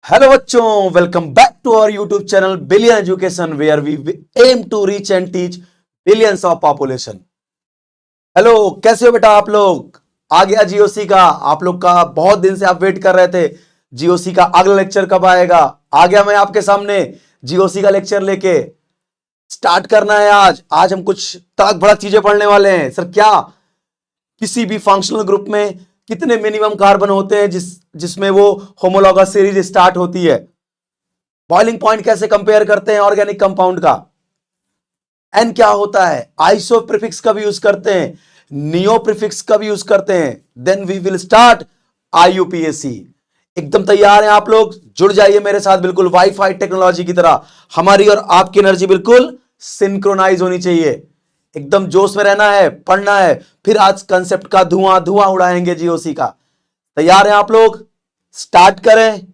Hello बच्चों, welcome back to our YouTube channel billion education where we aim to reach and teach billions of population. Hello, कैसे हो बेटा आप लोग? आ गया जीओसी का। आप लोग का बहुत दिन से आप वेट कर रहे थे, जीओसी का अगला लेक्चर कब आएगा। आ गया मैं आपके सामने जीओसी का लेक्चर लेके। स्टार्ट करना है आज। आज हम कुछ तड़क भड़क चीजें पढ़ने वाले हैं। सर क्या किसी भी फंक्शनल ग्रुप में कितने मिनिमम कार्बन होते हैं जिसमें वो होमोलॉगस सीरीज स्टार्ट होती है। बॉइलिंग पॉइंट कैसे कंपेयर करते हैं ऑर्गेनिक कंपाउंड का। एन क्या होता है, आइसो प्रीफिक्स कब यूज करते हैं, नियो प्रीफिक्स कब यूज करते हैं। Then we will start IUPAC. एकदम तैयार हैं आप लोग? जुड़ जाइए मेरे साथ, बिल्कुल वाईफाई टेक्नोलॉजी की तरह। हमारी और आपकी एनर्जी बिल्कुल सिंक्रोनाइज होनी चाहिए। एकदम जोश में रहना है, पढ़ना है, फिर आज कंसेप्ट का धुआं धुआं उड़ाएंगे जीओसी का। तैयार हैं आप लोग? स्टार्ट करें।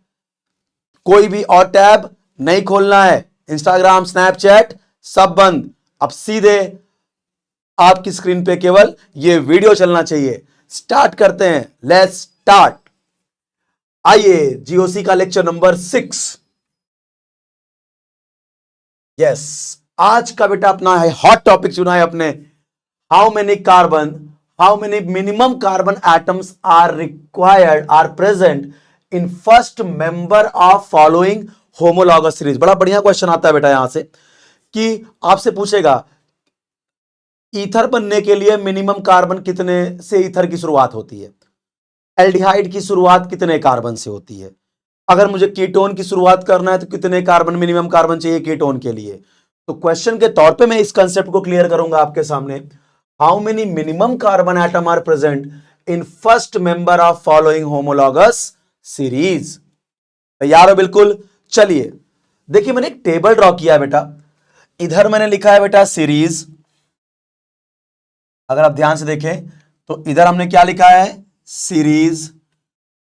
कोई भी और टैब नहीं खोलना है, इंस्टाग्राम स्नैपचैट सब बंद। अब सीधे आपकी स्क्रीन पे केवल ये वीडियो चलना चाहिए। स्टार्ट करते हैं, लेट्स स्टार्ट। आइए, जीओसी का लेक्चर नंबर 6। यस, आज का बेटा अपना है हॉट टॉपिक चुना है अपने। How many carbon, how many minimum carbon atoms are required are present in first member of following homologous series. बड़ा बढ़िया क्वेश्चन आता है बेटा यहां से कि आपसे पूछेगा ईथर बनने के लिए मिनिमम कार्बन कितने से ईथर की शुरुआत होती है, एल्डिहाइड की शुरुआत कितने कार्बन से होती है, अगर मुझे कीटोन की शुरुआत करना है तो कितने कार्बन मिनिमम कार्बन चाहिए कीटोन के लिए। तो क्वेश्चन के तौर पे मैं इस कंसेप्ट को क्लियर करूंगा आपके सामने। How many minimum carbon atom are present in first member of following homologous series. तैयार हो बिल्कुल? चलिए देखिए, मैंने एक टेबल ड्रॉ किया है बेटा। इधर मैंने लिखा है बेटा सीरीज। अगर आप ध्यान से देखें तो इधर हमने क्या लिखा है, सीरीज।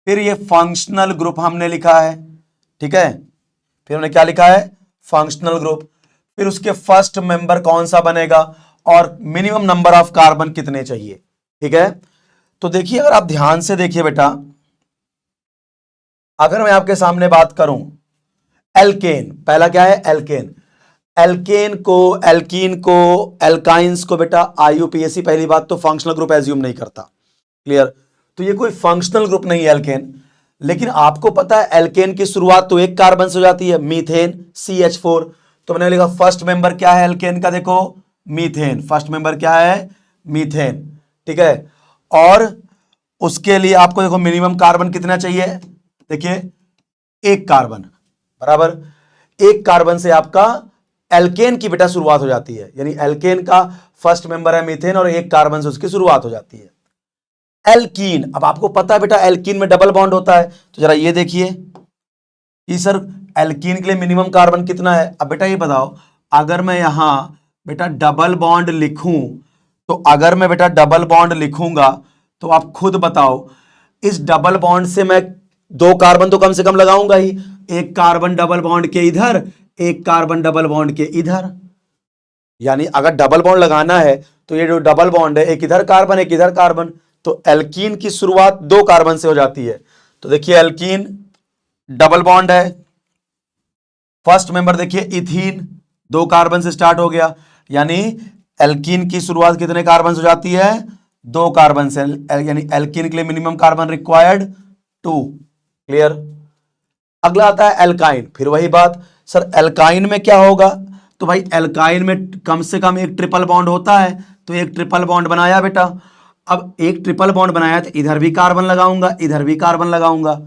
फिर ये फंक्शनल ग्रुप हमने लिखा है, ठीक है। फिर हमने क्या लिखा है, फंक्शनल ग्रुप। फिर उसके फर्स्ट मेंबर कौन सा बनेगा और मिनिमम नंबर ऑफ कार्बन कितने चाहिए, ठीक है। तो देखिए, अगर आप ध्यान से देखिए बेटा, अगर मैं आपके सामने बात करूं एल्केन, पहला क्या है, एल्केन। एल्केन को, एल्कीन को, एल्काइंस को बेटा आईयूपीएसी पहली बात तो फंक्शनल ग्रुप एज्यूम नहीं करता। क्लियर? तो ये कोई फंक्शनल ग्रुप नहीं है एल्केन। लेकिन आपको पता है एल्केन की शुरुआत तो एक कार्बन से हो जाती है, मीथेन CH4। तो मैंने लिखा फर्स्ट मेंबर क्या है एल्केन का, देखो मीथेन। फर्स्ट मेंबर क्या है, मीथेन, ठीक है। और उसके लिए आपको देखो मिनिमम कार्बन कितना चाहिए, देखिए एक कार्बन, बराबर। एक कार्बन से आपका एल्केन की बेटा शुरुआत हो जाती है, यानी एल्केन का फर्स्ट मेंबर है मीथेन और एक कार्बन से उसकी शुरुआत हो जाती है। एल्कीन, अब आपको पता है बेटा एल्कीन में डबल बॉन्ड होता है। तो जरा ये देखिए कि सर एल्कीन के लिए मिनिमम कार्बन कितना है। अब बेटा ये बताओ, अगर मैं यहां बेटा डबल बॉन्ड लिखूं, तो अगर मैं बेटा डबल बॉन्ड लिखूंगा तो आप खुद बताओ, इस डबल बॉन्ड से मैं दो कार्बन तो कम से कम लगाऊंगा ही। एक कार्बन डबल बॉन्ड के इधर, एक कार्बन डबल बॉन्ड के इधर। यानी अगर डबल बॉन्ड लगाना है तो ये जो डबल बॉन्ड है, एक इधर कार्बन एक इधर कार्बन, तो एल्कीन की शुरुआत दो कार्बन से हो जाती है। तो देखिए एल्कीन डबल बॉन्ड है, फर्स्ट मेंबर देखिए इथीन, दो कार्बन से स्टार्ट हो गया। यानी एल्कीन की शुरुआत कितने कार्बन से हो जाती है, दो कार्बन से। यानी एल्कीन के लिए मिनिमम कार्बन रिक्वायर्ड 2। क्लियर? अगला आता है एल्काइन। फिर वही बात, सर एल्काइन में क्या होगा, तो भाई एल्काइन में कम से कम एक ट्रिपल बॉन्ड होता है। तो एक ट्रिपल बॉन्ड बनाया बेटा। अब एक ट्रिपल बॉन्ड बनाया तो इधर भी कार्बन लगाऊंगा, इधर भी कार्बन लगाऊंगा।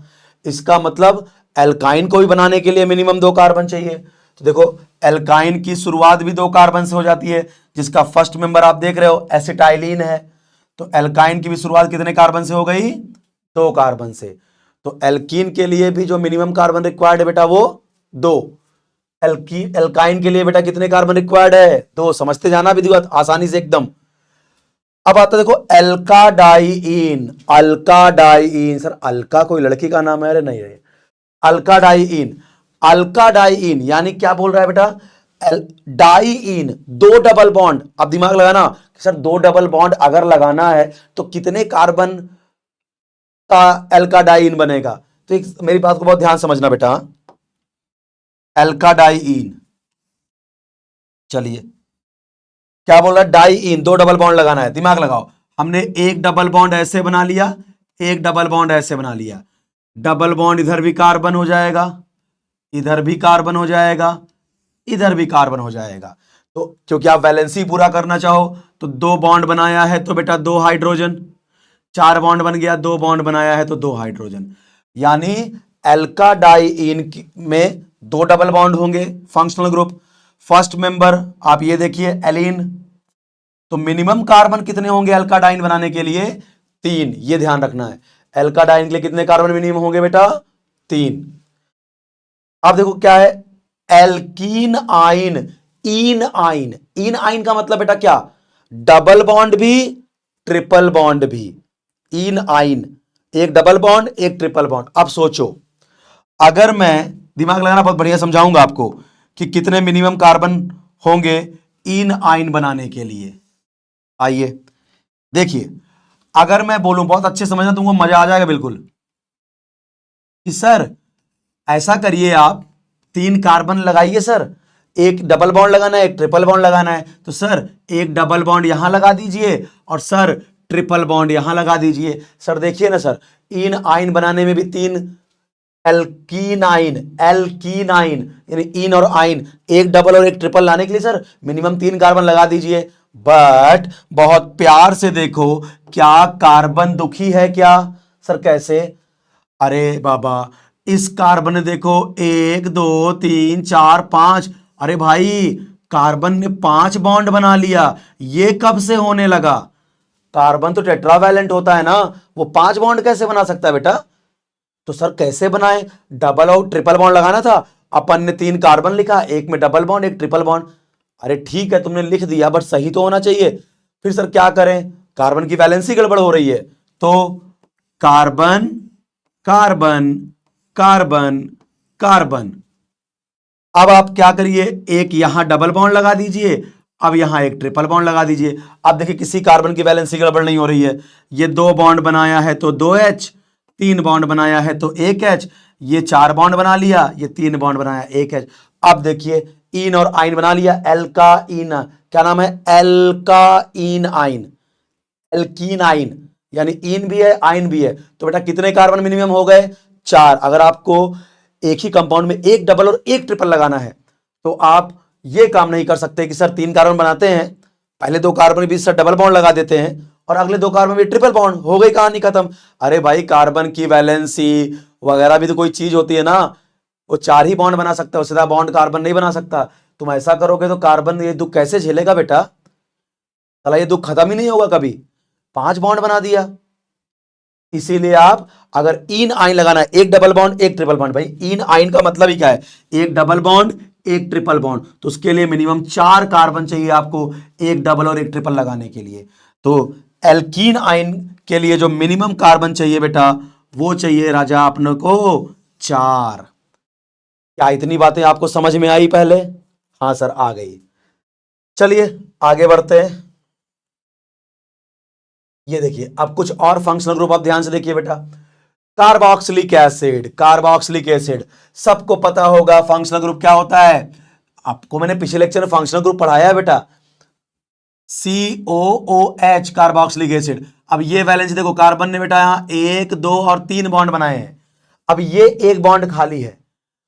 इसका मतलब एल्काइन को भी बनाने के लिए मिनिमम दो कार्बन चाहिए। तो देखो एल्काइन की शुरुआत भी दो कार्बन से हो जाती है, जिसका फर्स्ट मेंबर आप देख रहे हो एसिटाइलिन है। तो एल्काइन की भी शुरुआत कितने कार्बन से हो गई, दो कार्बन से। तो एल्कीन के लिए भी जो मिनिमम कार्बन रिक्वायर्ड है बेटा वो दो। एल्काइन के लिए बेटा कितने कार्बन रिक्वायर्ड है, दो। समझते जाना विधिवत आसानी से एकदम। अब आता देखो अल्काडाइइन। अल्काडाइइन, सर अल्का कोई लड़की का नाम है? अरे नहीं है, अल्काडाइइन। अल्काडाइइन यानी क्या बोल रहा है बेटा, डाइइन, दो डबल बॉन्ड। अब दिमाग लगाना कि सर दो डबल बॉन्ड अगर लगाना है तो कितने कार्बन का एल्काडाइन बनेगा। तो एक मेरी बात को बहुत ध्यान समझना बेटा, एल्काडाइइन, चलिए क्या बोल रहा है, डाइइन, 2 डबल बॉन्ड लगाना है, दिमाग लगाओ। हमने एक डबल बॉन्ड ऐसे बना लिया, एक डबल बॉन्ड ऐसे बना लिया, डबल बॉन्ड इधर भी कार्बन हो जाएगा, इधर भी कार्बन हो जाएगा, इधर भी कार्बन हो जाएगा। तो क्योंकि आप वैलेंसी पूरा करना चाहो तो 2 बॉन्ड बनाया है तो बेटा 2 हाइड्रोजन, 4 बॉन्ड बन गया, 2 बॉन्ड बनाया है तो 2 हाइड्रोजन। यानी एल्काडाइइन में 2 डबल बॉन्ड होंगे, फंक्शनल ग्रुप। फर्स्ट मेंबर आप ये देखिए एलीन, तो मिनिमम कार्बन कितने होंगे एल्काडाइन बनाने के लिए, 3, ये ध्यान रखना है। एल्काडाइन के लिए कितने कार्बन मिनिमम होंगे बेटा, 3। अब देखो क्या है, एल्कीन आइन, इन आइन, इन आइन का मतलब बेटा क्या, डबल बॉन्ड भी ट्रिपल बॉन्ड भी, इन आइन, एक डबल बॉन्ड एक ट्रिपल बॉन्ड। अब सोचो, अगर मैं, दिमाग लगाना, बहुत बढ़िया समझाऊंगा आपको कि कितने मिनिमम कार्बन होंगे इन आइन बनाने के लिए। आइए देखिए, अगर मैं बोलूं, बहुत अच्छे समझना, तुमको मजा आ जाएगा बिल्कुल, कि सर ऐसा करिए, आप 3 कार्बन लगाइए सर, एक डबल बॉन्ड लगाना है, एक ट्रिपल बॉन्ड लगाना है, तो सर एक डबल बॉन्ड यहां लगा दीजिए और सर ट्रिपल बॉन्ड यहां लगा दीजिए। सर देखिए ना सर, इन आइन बनाने में भी 3 एल्कीनाइन, एल्कीनाइन यानी इन और आइन, एक डबल और एक ट्रिपल लाने के लिए सर मिनिमम 3 कार्बन लगा दीजिए। बट बहुत प्यार से देखो, क्या कार्बन दुखी है क्या, सर कैसे, अरे बाबा इस कार्बन ने देखो 1 2 3 4 5, अरे भाई कार्बन ने 5 बॉन्ड बना लिया, ये कब से होने लगा, कार्बन तो टेट्रावैलेंट होता है ना, वो 5 बॉन्ड कैसे बना सकता है बेटा। तो सर कैसे बनाए, डबल और ट्रिपल बॉन्ड लगाना था, अपन ने 3 कार्बन लिखा, एक में डबल बॉन्ड एक ट्रिपल बॉन्ड। अरे ठीक है तुमने लिख दिया, बट सही तो होना चाहिए। फिर सर क्या करें, कार्बन की वैलेंसी गड़बड़ हो रही है, तो कार्बन कार्बन कार्बन कार्बन, अब आप क्या करिए, एक यहां डबल बॉन्ड लगा दीजिए, अब यहां एक ट्रिपल बॉन्ड लगा दीजिए। अब देखिए किसी कार्बन की वैलेंसी गड़बड़ नहीं हो रही है, ये 2 बॉन्ड बनाया है तो 2H, 3 बॉन्ड बनाया है तो 1H, ये 4 बॉन्ड बना लिया, ये 3 बॉन्ड बनाया 1H। अब देखिए इन और आइन बना लिया, एल्काइन, क्या नाम है, एल्काइन आइन, एल्कीन आइन, यानी इन भी है आइन भी है। तो बेटा कितने कार्बन मिनिमम हो गए, 4। अगर आपको एक ही कंपाउंड में एक डबल और एक ट्रिपल लगाना है तो आप ये काम नहीं कर सकते कि सर 3 कार्बन बनाते हैं, पहले 2 कार्बन के बीच सर डबल बॉन्ड लगा देते हैं और अगले 2 कार्बन में ट्रिपल बॉन्ड, हो गई कहानी खत्म। अरे भाई कार्बन की वैलेंसी वगैरह भी तो कोई चीज होती है ना, वो 4 ही बॉन्ड बना सकता है, उससे ज्यादा बॉन्ड कार्बन नहीं बना सकता। तुम ऐसा करोगे तो कार्बन ये दुख कैसे झेलेगा बेटा, साला ये दुख खत्म ही नहीं होगा कभी, 5 बॉन्ड बना दिया। इसीलिए आप अगर इन आइन लगाना है, एक डबल बॉन्ड एक ट्रिपल बॉन्ड, भाई इन आइन का मतलब ही क्या है, एक डबल बॉन्ड एक ट्रिपल बॉन्ड, तो उसके लिए मिनिमम 4 कार्बन चाहिए आपको एक डबल और एक ट्रिपल लगाने के लिए। तो एल्कीन आइन के लिए जो मिनिमम कार्बन चाहिए बेटा, वो चाहिए राजा अपने को 4। क्या इतनी बातें आपको समझ में आई पहले, हाँ सर आ गई। चलिए आगे बढ़ते हैं, ये देखिए अब कुछ और फंक्शनल ग्रुप आप ध्यान से देखिए बेटा, कार्बोक्सिलिक एसिड, कार्बोक्सिलिक एसिड सबको पता होगा फंक्शनल ग्रुप क्या होता है, आपको मैंने पिछले लेक्चर में फंक्शनल ग्रुप पढ़ाया है बेटा, COOH कार्बोक्सिलिक एसिड। अब ये वैलेंस देखो, कार्बन ने बेटा यहां 1 2 और 3 बॉन्ड बनाए हैं, अब ये एक बॉन्ड खाली है,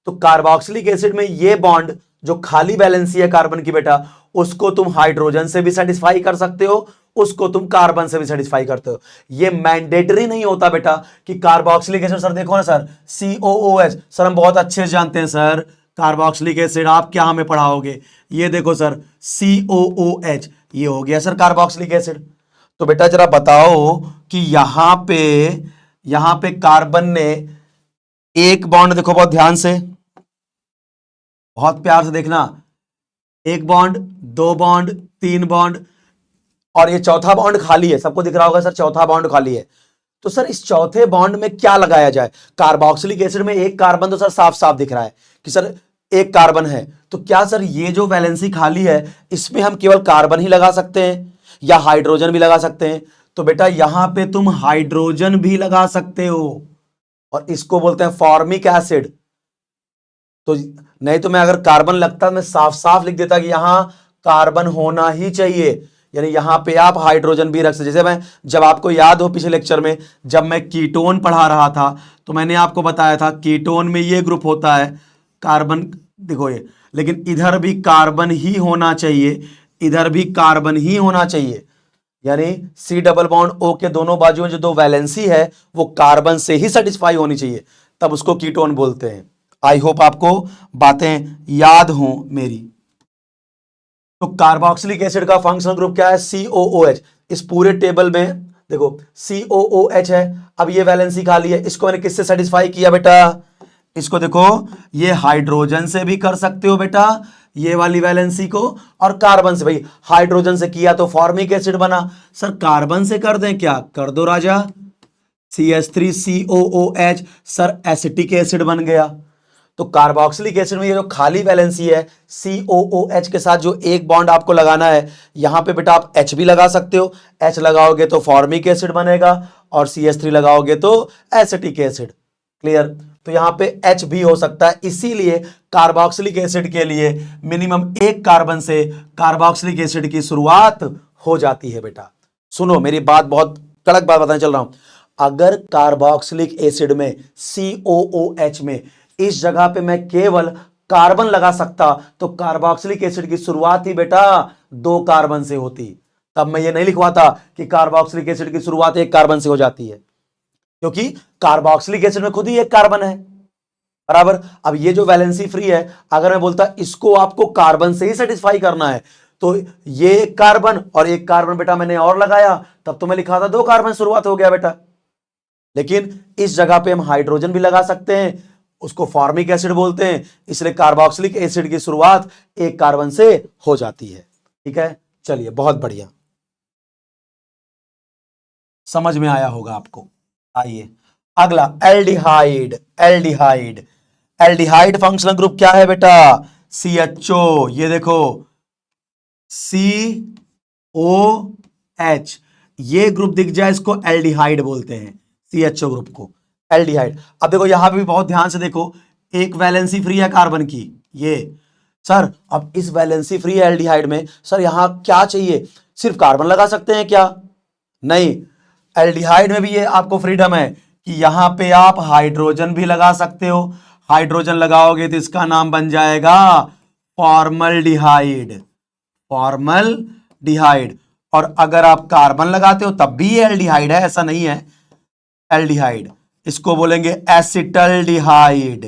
तो कार्बोक्सिलिक एसिड में ये बॉन्ड जो खाली वैलेंसी है कार्बन की बेटा, उसको तुम हाइड्रोजन से भी सेटिस्फाई कर सकते हो, उसको तुम कार्बन से भी सेटिस्फाई करते हो। ये मैंडेटरी नहीं होता बेटा कि कार्बोक्सिलिक एसिड, सर देखो ना सर COOH, सर हम बहुत अच्छे से जानते हैं सर कार्बोक्सिलिक एसिड, आप क्या हमें पढ़ाओगे, ये देखो सर COOH, ये हो गया सर कार्बोक्सिलिक एसिड। तो बेटा जरा बताओ कि यहां पे कार्बन ने एक बॉन्ड, देखो बहुत ध्यान से, बहुत प्यार से देखना, एक बॉन्ड, 2 बॉन्ड, 3 बॉन्ड, और ये चौथा बॉन्ड खाली है, सबको दिख रहा होगा सर चौथा बॉन्ड खाली है। तो सर इस चौथे बॉन्ड में क्या लगाया जाए, कार्बोक्सिलिक एसिड में एक कार्बन तो सर साफ साफ दिख रहा है कि सर एक कार्बन है, तो क्या सर ये जो वैलेंसी खाली है इसमें हम केवल कार्बन ही लगा सकते हैं या हाइड्रोजन भी लगा सकते हैं, तो बेटा यहां पे तुम हाइड्रोजन भी लगा सकते हो, और इसको बोलते हैं फॉर्मिक एसिड। तो नहीं तो मैं अगर कार्बन लगता मैं साफ साफ लिख देता कि यहां कार्बन होना ही चाहिए, यानी यहां पे आप हाइड्रोजन भी रख सकते। जैसे मैं, जब आपको याद हो पिछले लेक्चर में जब मैं कीटोन पढ़ा रहा था तो मैंने आपको बताया था कीटोन में ये ग्रुप होता है कार्बन, देखो ये, लेकिन इधर भी कार्बन ही होना चाहिए, इधर भी कार्बन ही होना चाहिए, यानी सी डबल बॉन्ड ओ के दोनों बाजुओं जो दो वैलेंसी है वो कार्बन से ही सेटिस्फाई होनी चाहिए, तब उसको कीटोन बोलते हैं। आई होप आपको बातें याद हों मेरी। तो कार्बोक्सिलिक एसिड का फंक्शनल ग्रुप क्या है? COOH। इस पूरे टेबल में देखो COOH है। अब ये वैलेंसी खाली है, इसको मैंने किससे सेटिस्फाई किया बेटा? इसको देखो, ये हाइड्रोजन से भी कर सकते हो बेटा, ये वाली वैलेंसी को, और कार्बन से। भाई हाइड्रोजन से किया तो फॉर्मिक एसिड बना, सर कार्बन से कर दें क्या? कर दो राजा, CH3COOH, सर एसिटिक एसिड बन गया। तो कार्बोक्सिलिक एसिड में ये जो खाली वैलेंसी है COOH के साथ जो एक बॉन्ड आपको लगाना है, यहां पे बेटा आप H भी लगा सकते हो, H लगाओगे तो फॉर्मिक एसिड बनेगा, और CH3 लगाओगे तो एसिटिक एसिड। क्लियर? तो यहां पे H भी हो सकता है, इसीलिए कार्बोक्सिलिक एसिड के लिए मिनिमम एक कार्बन से कार्बोक्सिलिक एसिड की शुरुआत हो जाती है बेटा। सुनो मेरी बात, बहुत कड़क बात बताने चल रहा हूं। अगर कार्बोक्सिलिक एसिड में COOH में इस जगह पे मैं केवल कार्बन लगा सकता तो कार्बोक्सिलिक एसिड की शुरुआत ही बेटा दो कार्बन से होती, तब मैं ये नहीं लिखवाता कि कार्बोक्सिलिक एसिड की शुरुआत एक कार्बन से हो जाती है, क्योंकि कार्बोक्सिलिक एसिड में खुद ही एक कार्बन है, बराबर। अब ये जो वैलेंसी फ्री है, अगर मैं बोलता इसको आपको कार्बन से ही सेटिस्फाई करना है, तो ये एक कार्बन और एक कार्बन बेटा मैंने और लगाया, तब तो मैं लिखा था दो कार्बन शुरुआत हो गया बेटा। लेकिन इस जगह पे हम हाइड्रोजन भी लगा सकते हैं, उसको फॉर्मिक एसिड बोलते हैं, इसलिए कार्बोक्सिलिक एसिड की शुरुआत एक कार्बन से हो जाती है। ठीक है, चलिए बहुत बढ़िया, समझ में आया होगा आपको। आइए अगला, aldehyde. Aldehyde, aldehyde functional group क्या है बेटा? CHO। ये देखो COH, ये ग्रुप दिख जाए इसको एल्डिहाइड बोलते हैं, CHO ग्रुप को एल्डिहाइड। अब देखो यहां पे भी बहुत ध्यान से देखो, एक वैलेंसी फ्री है कार्बन की, ये सर। अब इस वैलेंसी फ्री एल्डिहाइड में सर यहां क्या चाहिए? सिर्फ कार्बन लगा सकते हैं क्या? नहीं, एल्डिहाइड में भी ये आपको फ्रीडम है कि यहां पे आप हाइड्रोजन भी लगा सकते हो। हाइड्रोजन लगाओगे तो इसका नाम बन जाएगा फॉर्मल्डिहाइड, फॉर्मल्डिहाइड। और अगर आप कार्बन लगाते हो तब भी ये एल्डिहाइड है, ऐसा नहीं है एल्डिहाइड, इसको बोलेंगे एसिटल्डिहाइड,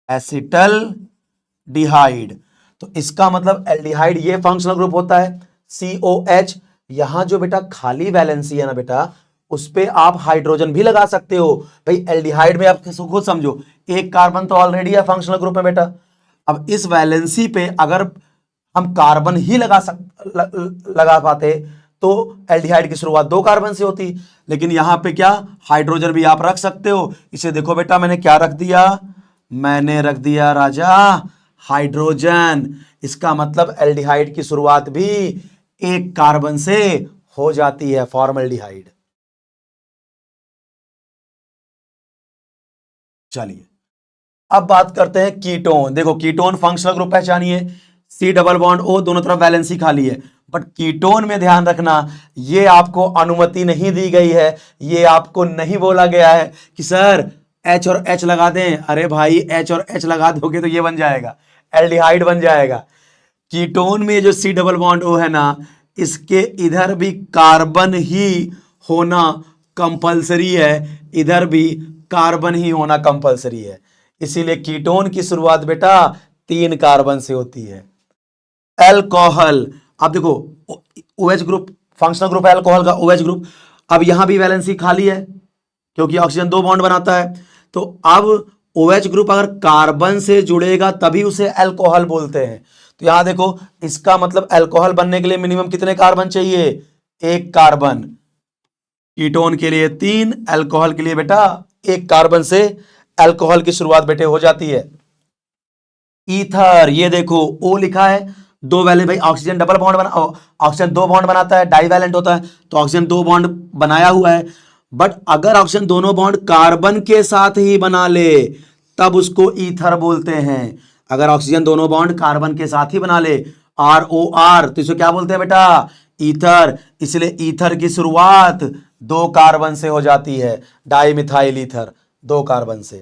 एसिटल्डिहाइड। तो इसका मतलब एल्डिहाइड ये फंक्शनल ग्रुप होता है COH। यहां जो बेटा खाली वैलेंसी है ना बेटा, उस पे आप हाइड्रोजन भी लगा सकते हो। भाई एल्डिहाइड में आप खुद समझो, एक कार्बन तो ऑलरेडी है फंक्शनल ग्रुप में बेटा, अब इस वैलेंसी पे अगर हम कार्बन ही लगा पाते तो एल्डिहाइड की शुरुआत दो कार्बन से होती, लेकिन यहां पे क्या हाइड्रोजन भी आप रख सकते हो। इसे देखो बेटा मैंने क्या रख दिया, मैंने रख दिया राजा हाइड्रोजन। इसका मतलब एल्डिहाइड की शुरुआत भी एक कार्बन से हो जाती है, फॉर्मल्डिहाइड। चलिए अब बात करते हैं कीटोन। देखो कीटोन फंक्शनल ग्रुप पहचानिए, C डबल बॉन्ड O, दोनों तरफ वैलेंसी खाली है। बट कीटोन में ध्यान रखना, ये आपको अनुमति नहीं दी गई है, ये आपको नहीं बोला गया है कि सर H और H लगा दें। अरे भाई H और H लगा दोगे तो ये बन जाएगा एल्डिहाइड बन जाएगा। कीटोन में जो C डबल बॉन्ड O है ना, इसके इधर भी कार्बन ही होना कंपलसरी है, इधर भी कार्बन ही होना कंपलसरी है, इसीलिए कीटोन की शुरुआत बेटा तीन कार्बन से होती है। एल्कोहल, अब देखो OH ग्रुप फंक्शनल ग्रुप है एल्कोहल का, OH ग्रुप। अब यहां भी वैलेंसी खाली है क्योंकि ऑक्सीजन दो बॉन्ड बनाता है, तो अब OH ग्रुप अगर कार्बन से जुड़ेगा तभी उसे एल्कोहल बोलते हैं। तो यहां देखो, इसका मतलब एल्कोहल बनने के लिए मिनिमम कितने कार्बन चाहिए? एक कार्बन। कीटोन के लिए तीन, एल्कोहल के लिए बेटा एक कार्बन से एल्कोहल की शुरुआत बेटे हो जाती है। ईथर, ये देखो O लिखा है, दो वैलेंट, भाई ऑक्सीजन डबल बॉन्ड बना, ऑक्सीजन दो बॉन्ड बनाता है, डाईवैलेंट होता है, तो ऑक्सीजन दो बॉन्ड बनाया हुआ है, बट अगर ऑक्सीजन दोनों बॉन्ड कार्बन के साथ ही बना ले तब उसको ईथर बोलते हैं। अगर ऑक्सीजन दोनों बॉन्ड कार्बन के साथ ही बना ले, ROR, तो इसे क्या बोलते हैं बेटा? ईथर। इसलिए ईथर की शुरुआत 2 कार्बन से हो जाती है, डाई मिथाइल ईथर, 2 कार्बन से।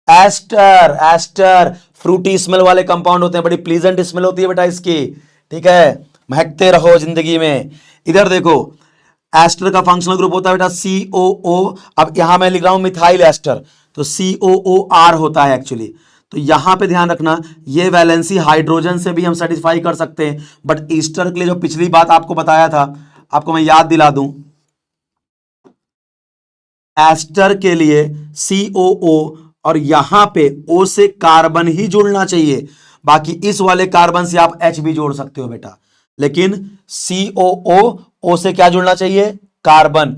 एस्टर, एस्टर फ्रूटी स्मेल वाले कंपाउंड होते हैं, बड़ी प्लीजेंट स्मेल होती है बेटा इसकी, ठीक है, महकते रहो जिंदगी में। इधर देखो, एस्टर का फंक्शनल ग्रुप होता है बेटा COO। अब यहां मैं लिख रहा हूं मिथाइल एस्टर, तो COOR होता है एक्चुअली। तो यहां पे ध्यान रखना, ये वैलेंसी हाइड्रोजन से भी हम सेटिस्फाई कर सकते हैं, बट ईस्टर के लिए जो पिछली बात आपको बताया था, आपको मैं याद दिला दूं, एस्टर के लिए COO और यहां पे O से कार्बन ही जुड़ना चाहिए, बाकी इस वाले कार्बन से आप H भी जोड़ सकते हो बेटा, लेकिन COO O से क्या जुड़ना चाहिए? कार्बन,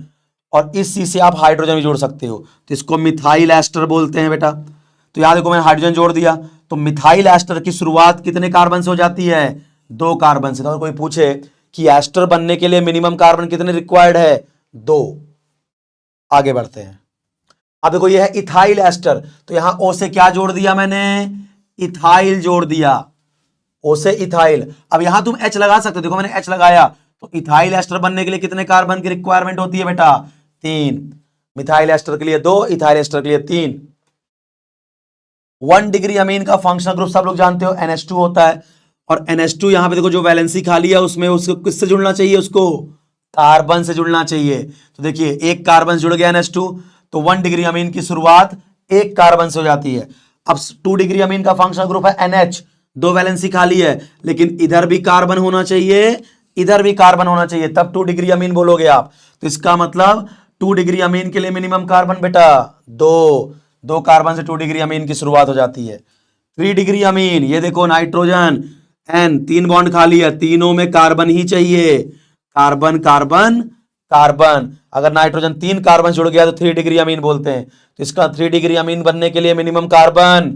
और इस C से आप हाइड्रोजन भी जोड़ सकते हो, तो इसको मिथाइल एस्टर बोलते हैं बेटा। तो यहां देखो मैंने हाइड्रोजन जोड़ दिया, तो मिथाइल एस्टर की शुरुआत कितने कार्बन से हो जाती है? 2 कार्बन से। तो अगर कोई पूछे कि एस्टर बनने के लिए मिनिमम कार्बन कितने रिक्वायर्ड है? 2। आगे बढ़ते हैं। अब देखो ये है इथाइल एस्टर, तो यहां O से क्या जोड़ दिया मैंने? इथाइल जोड़ दिया, O से इथाइल। अब यहां तुम H लगा सकते हो, देखो मैंने H लगाया, तो इथाइल एस्टर बनने के लिए कितने कार्बन की रिक्वायरमेंट होती है बेटा? 3। मिथाइल एस्टर के लिए 2, इथाइल एस्टर के लिए 3। 1 डिग्री अमीन का फंक्शनल ग्रुप सब लोग जानते हो, NH2 होता है, और NH2 यहां पे देखो जो वैलेंसी खाली है उसमें उसको किससे जुड़ना चाहिए? उसको कार्बन से जुड़ना चाहिए। तो देखिए एक कार्बन जुड़ गया NH2, तो 1 डिग्री अमीन की शुरुआत 1 कार्बन से हो जाती है। अब 2 डिग्री अमीन का फंक्शनल ग्रुप है NH, 2 वैलेंसी खाली है, लेकिन इधर भी कार्बन होना चाहिए, इधर भी कार्बन होना चाहिए, तब 2 डिग्री अमीन बोलोगे आप। तो इसका मतलब 2 डिग्री अमीन के लिए मिनिमम कार्बन बेटा 2 कार्बन से 2 डिग्री अमीन की शुरुआत हो जाती है। 3 डिग्री अमीन, ये देखो नाइट्रोजन N, 3 बॉन्ड खाली है, तीनों में कार्बन ही चाहिए, कार्बन कार्बन कार्बन। अगर नाइट्रोजन 3 कार्बन जुड़ गया तो 3 डिग्री अमीन बोलते हैं। तो इसका 3 डिग्री अमीन बनने के लिए मिनिमम कार्बन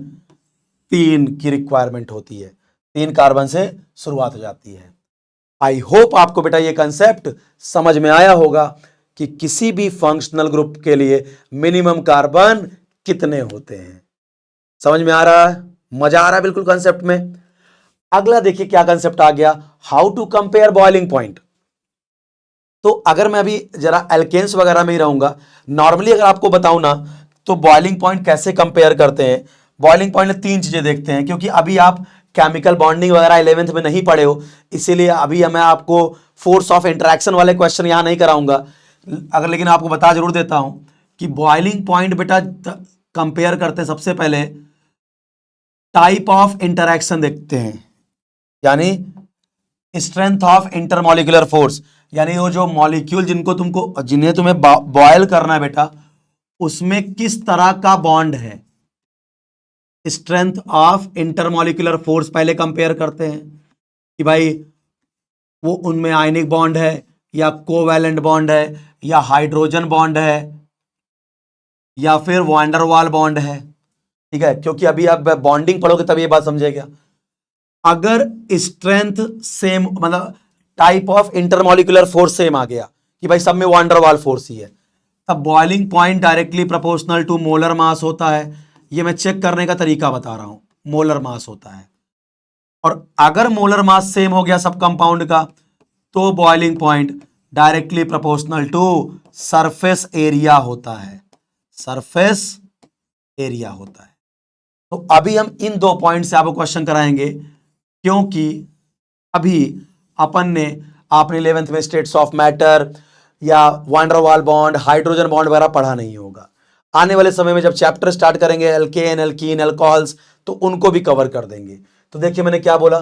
3 की रिक्वायरमेंट होती है, 3 कार्बन से शुरुआत हो जाती है। आई होप आपको बेटा ये कंसेप्ट समझ में आया होगा कि किसी भी फंक्शनल ग्रुप के लिए मिनिमम कार्बन कितने होते हैं। समझ में आ रहा है? मजा आ रहा है बिल्कुल कंसेप्ट में। अगला देखिए क्या कंसेप्ट आ गया, how to compare boiling point. तो अगर मैं अभी जरा एल्केन्स वगैरह में ही रहूंगा, नॉर्मली अगर आपको बताऊं ना, तो बॉइलिंग पॉइंट कैसे कंपेयर करते हैं। बॉइलिंग पॉइंट में 3 चीजें देखते हैं, क्योंकि अभी आप केमिकल बॉन्डिंग वगैरह 11th में नहीं पढ़े हो, इसीलिए अभी मैं आपको फोर्स ऑफ इंटरेक्शन वाले क्वेश्चन यहां नहीं कराऊंगा। अगर लेकिन आपको बता जरूर देता हूं कि बॉइलिंग पॉइंट बेटा कंपेयर करते सबसे पहले टाइप ऑफ इंटरेक्शन देखते हैं, यानी स्ट्रेंथ ऑफ इंटरमॉलिक्यूलर फोर्स, यानी वो जो मॉलिक्यूल जिन्हें तुम्हें बॉयल करना है बेटा, उसमें किस तरह का बॉन्ड है। स्ट्रेंथ ऑफ इंटरमॉलिक्यूलर फोर्स पहले कंपेयर करते हैं कि भाई वो उनमें आयनिक बॉन्ड है या कोवैलेंट बॉन्ड है या हाइड्रोजन बॉन्ड है या फिर वैंडरवाल बॉन्ड है, ठीक है, क्योंकि अभी आप बॉन्डिंग पढ़ोगे तब ये बात समझेगा। अगर स्ट्रेंथ सेम, मतलब type of intermolecular force same आ गया कि भाई सब में वैंडरवाल फोर्स ही है, तब boiling point directly proportional to molar mass होता है। ये मैं चेक करने का तरीका बता रहा हूं, मोलर मास होता है। और अगर मोलर मास सेम हो गया सब कंपाउंड का, तो boiling point directly proportional to surface area होता है, सरफेस एरिया होता है। तो अभी हम इन 2 पॉइंट से आपको क्वेश्चन कराएंगे, क्योंकि अभी अपन ने आपने 11th में स्टेट्स ऑफ मैटर या वैंडरवाल बॉन्ड, हाइड्रोजन बॉन्ड वगैरह पढ़ा नहीं होगा। आने वाले समय में जब चैप्टर स्टार्ट करेंगे एल्केन, एल्कीन, एल्कोहल्स, तो उनको भी कवर कर देंगे। तो देखिए मैंने क्या बोला,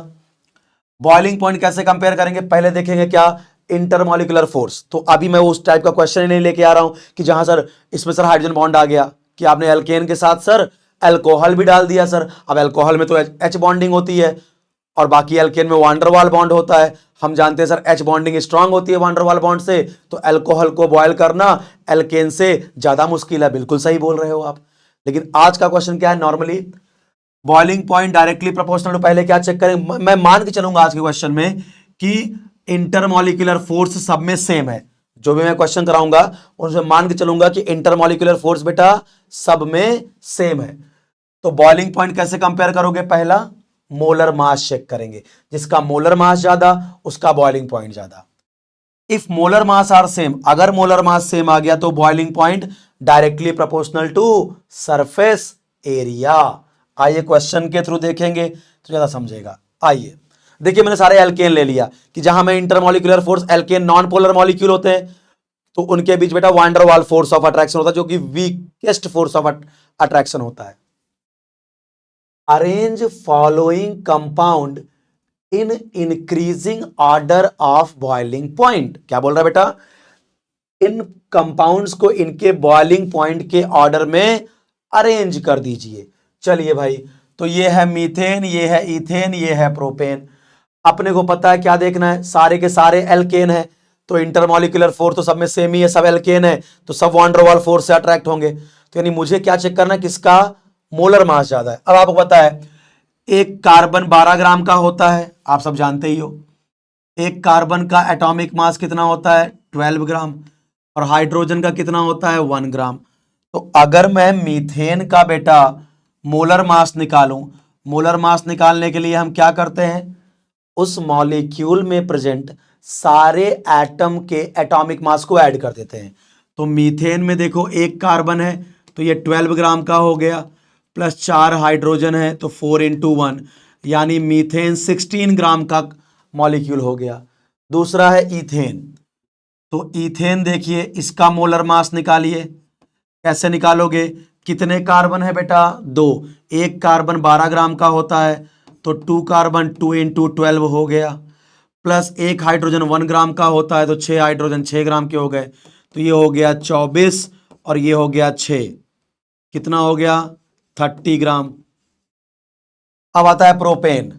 बॉइलिंग पॉइंट कैसे कंपेयर करेंगे, पहले देखेंगे क्या, इंटरमॉलिक्यूलर फोर्स। तो अभी मैं उस टाइप का क्वेश्चन ही नहीं लेके आ रहा हूं कि जहां सर इसमें सर हाइड्रोजन बॉन्ड आ गया कि आपने एल्केन के साथ सर अल्कोहल भी डाल दिया सर। अब अल्कोहल में तो H बॉन्डिंग होती है और बाकी एल्केन में वैंडरवाल बॉन्ड होता है। हम जानते हैं सर H बॉन्डिंग स्ट्रांग होती है वैंडरवाल बॉन्ड से, तो अल्कोहल को बॉयल करना एल्केन से ज्यादा मुश्किल है। बिल्कुल सही बोल रहे हो आप। लेकिन आज का क्वेश्चन क्या है, normally boiling point directly proportional to, पहले क्या चेक करें, मैं मान के चलूंगा आज के क्वेश्चन में कि इंटरमॉलिक्यूलर फोर्स सब में सेम है, जो भी मैं क्वेश्चन कराऊंगा उसमें मान के चलूंगा कि इंटरमॉलिक्यूलर फोर्स बेटा सब में सेम है। तो बॉइलिंग पॉइंट कैसे कंपेयर करोगे? पहला मोलर मास चेक करेंगे, जिसका मोलर मास ज्यादा उसका बॉइलिंग पॉइंट ज्यादा। If molar mass are same, अगर मोलर मास सेम आ गया तो boiling point directly proportional to surface area. आइए क्वेश्चन के थ्रू देखेंगे तो ज्यादा समझेगा। आइए देखिए, मैंने सारे एल्केन ले लिया कि जहां में intermolecular force, alkane non polar molecule होते हैं तो उनके बीच बेटा वैन डर वाल फोर्स ऑफ अट्रैक्शन होता है, जो कि वीकेस्ट फोर्स ऑफ अट्रैक्शन होता है। Arrange following compound in increasing order of boiling point. क्या बोल रहा है बेटा? इन कंपाउंड्स को इनके बॉइलिंग पॉइंट के ऑर्डर में अरेंज कर दीजिए। चलिए भाई, तो ये है मीथेन, ये है इथेन, ये है प्रोपेन। अपने को पता है क्या देखना है, सारे के सारे एल्केन है तो इंटरमॉलिक्यूलर फोर्स तो सब में सेम ही है, सब एल्केन है तो सब वैन डर वाल फोर्स से अट्रैक्ट होंगे। तो यानी मुझे क्या चेक करना है, किसका मोलर मास ज्यादा है। अब आपको पता है एक कार्बन 12 ग्राम का होता है, आप सब जानते ही हो। एक कार्बन का एटॉमिक मास कितना होता है? 12 ग्राम। और हाइड्रोजन का कितना होता है? 1 ग्राम। तो अगर मैं मीथेन का बेटा मोलर मास निकालूं, मोलर मास निकालने के लिए हम क्या करते हैं, उस मॉलिक्यूल में प्रेजेंट सारे एटम के एटॉमिक मास को ऐड कर देते हैं। तो मीथेन में देखो एक कार्बन है तो ये 12 ग्राम का हो गया, प्लस 4 हाइड्रोजन है तो 4 इंटू 1, यानी मीथेन 16 ग्राम का मॉलिक्यूल हो गया। दूसरा है इथेन, तो इथेन देखिए इसका मोलर मास निकालिए। कैसे निकालोगे? कितने कार्बन है बेटा? 2। एक कार्बन 12 ग्राम का होता है तो 2 कार्बन 2 इंटू 12 हो गया, प्लस एक हाइड्रोजन 1 ग्राम का होता है तो 6 हाइड्रोजन 6 ग्राम के हो गए, तो ये हो गया 24 और ये हो गया 6, कितना हो गया? 30 ग्राम। अब आता है प्रोपेन।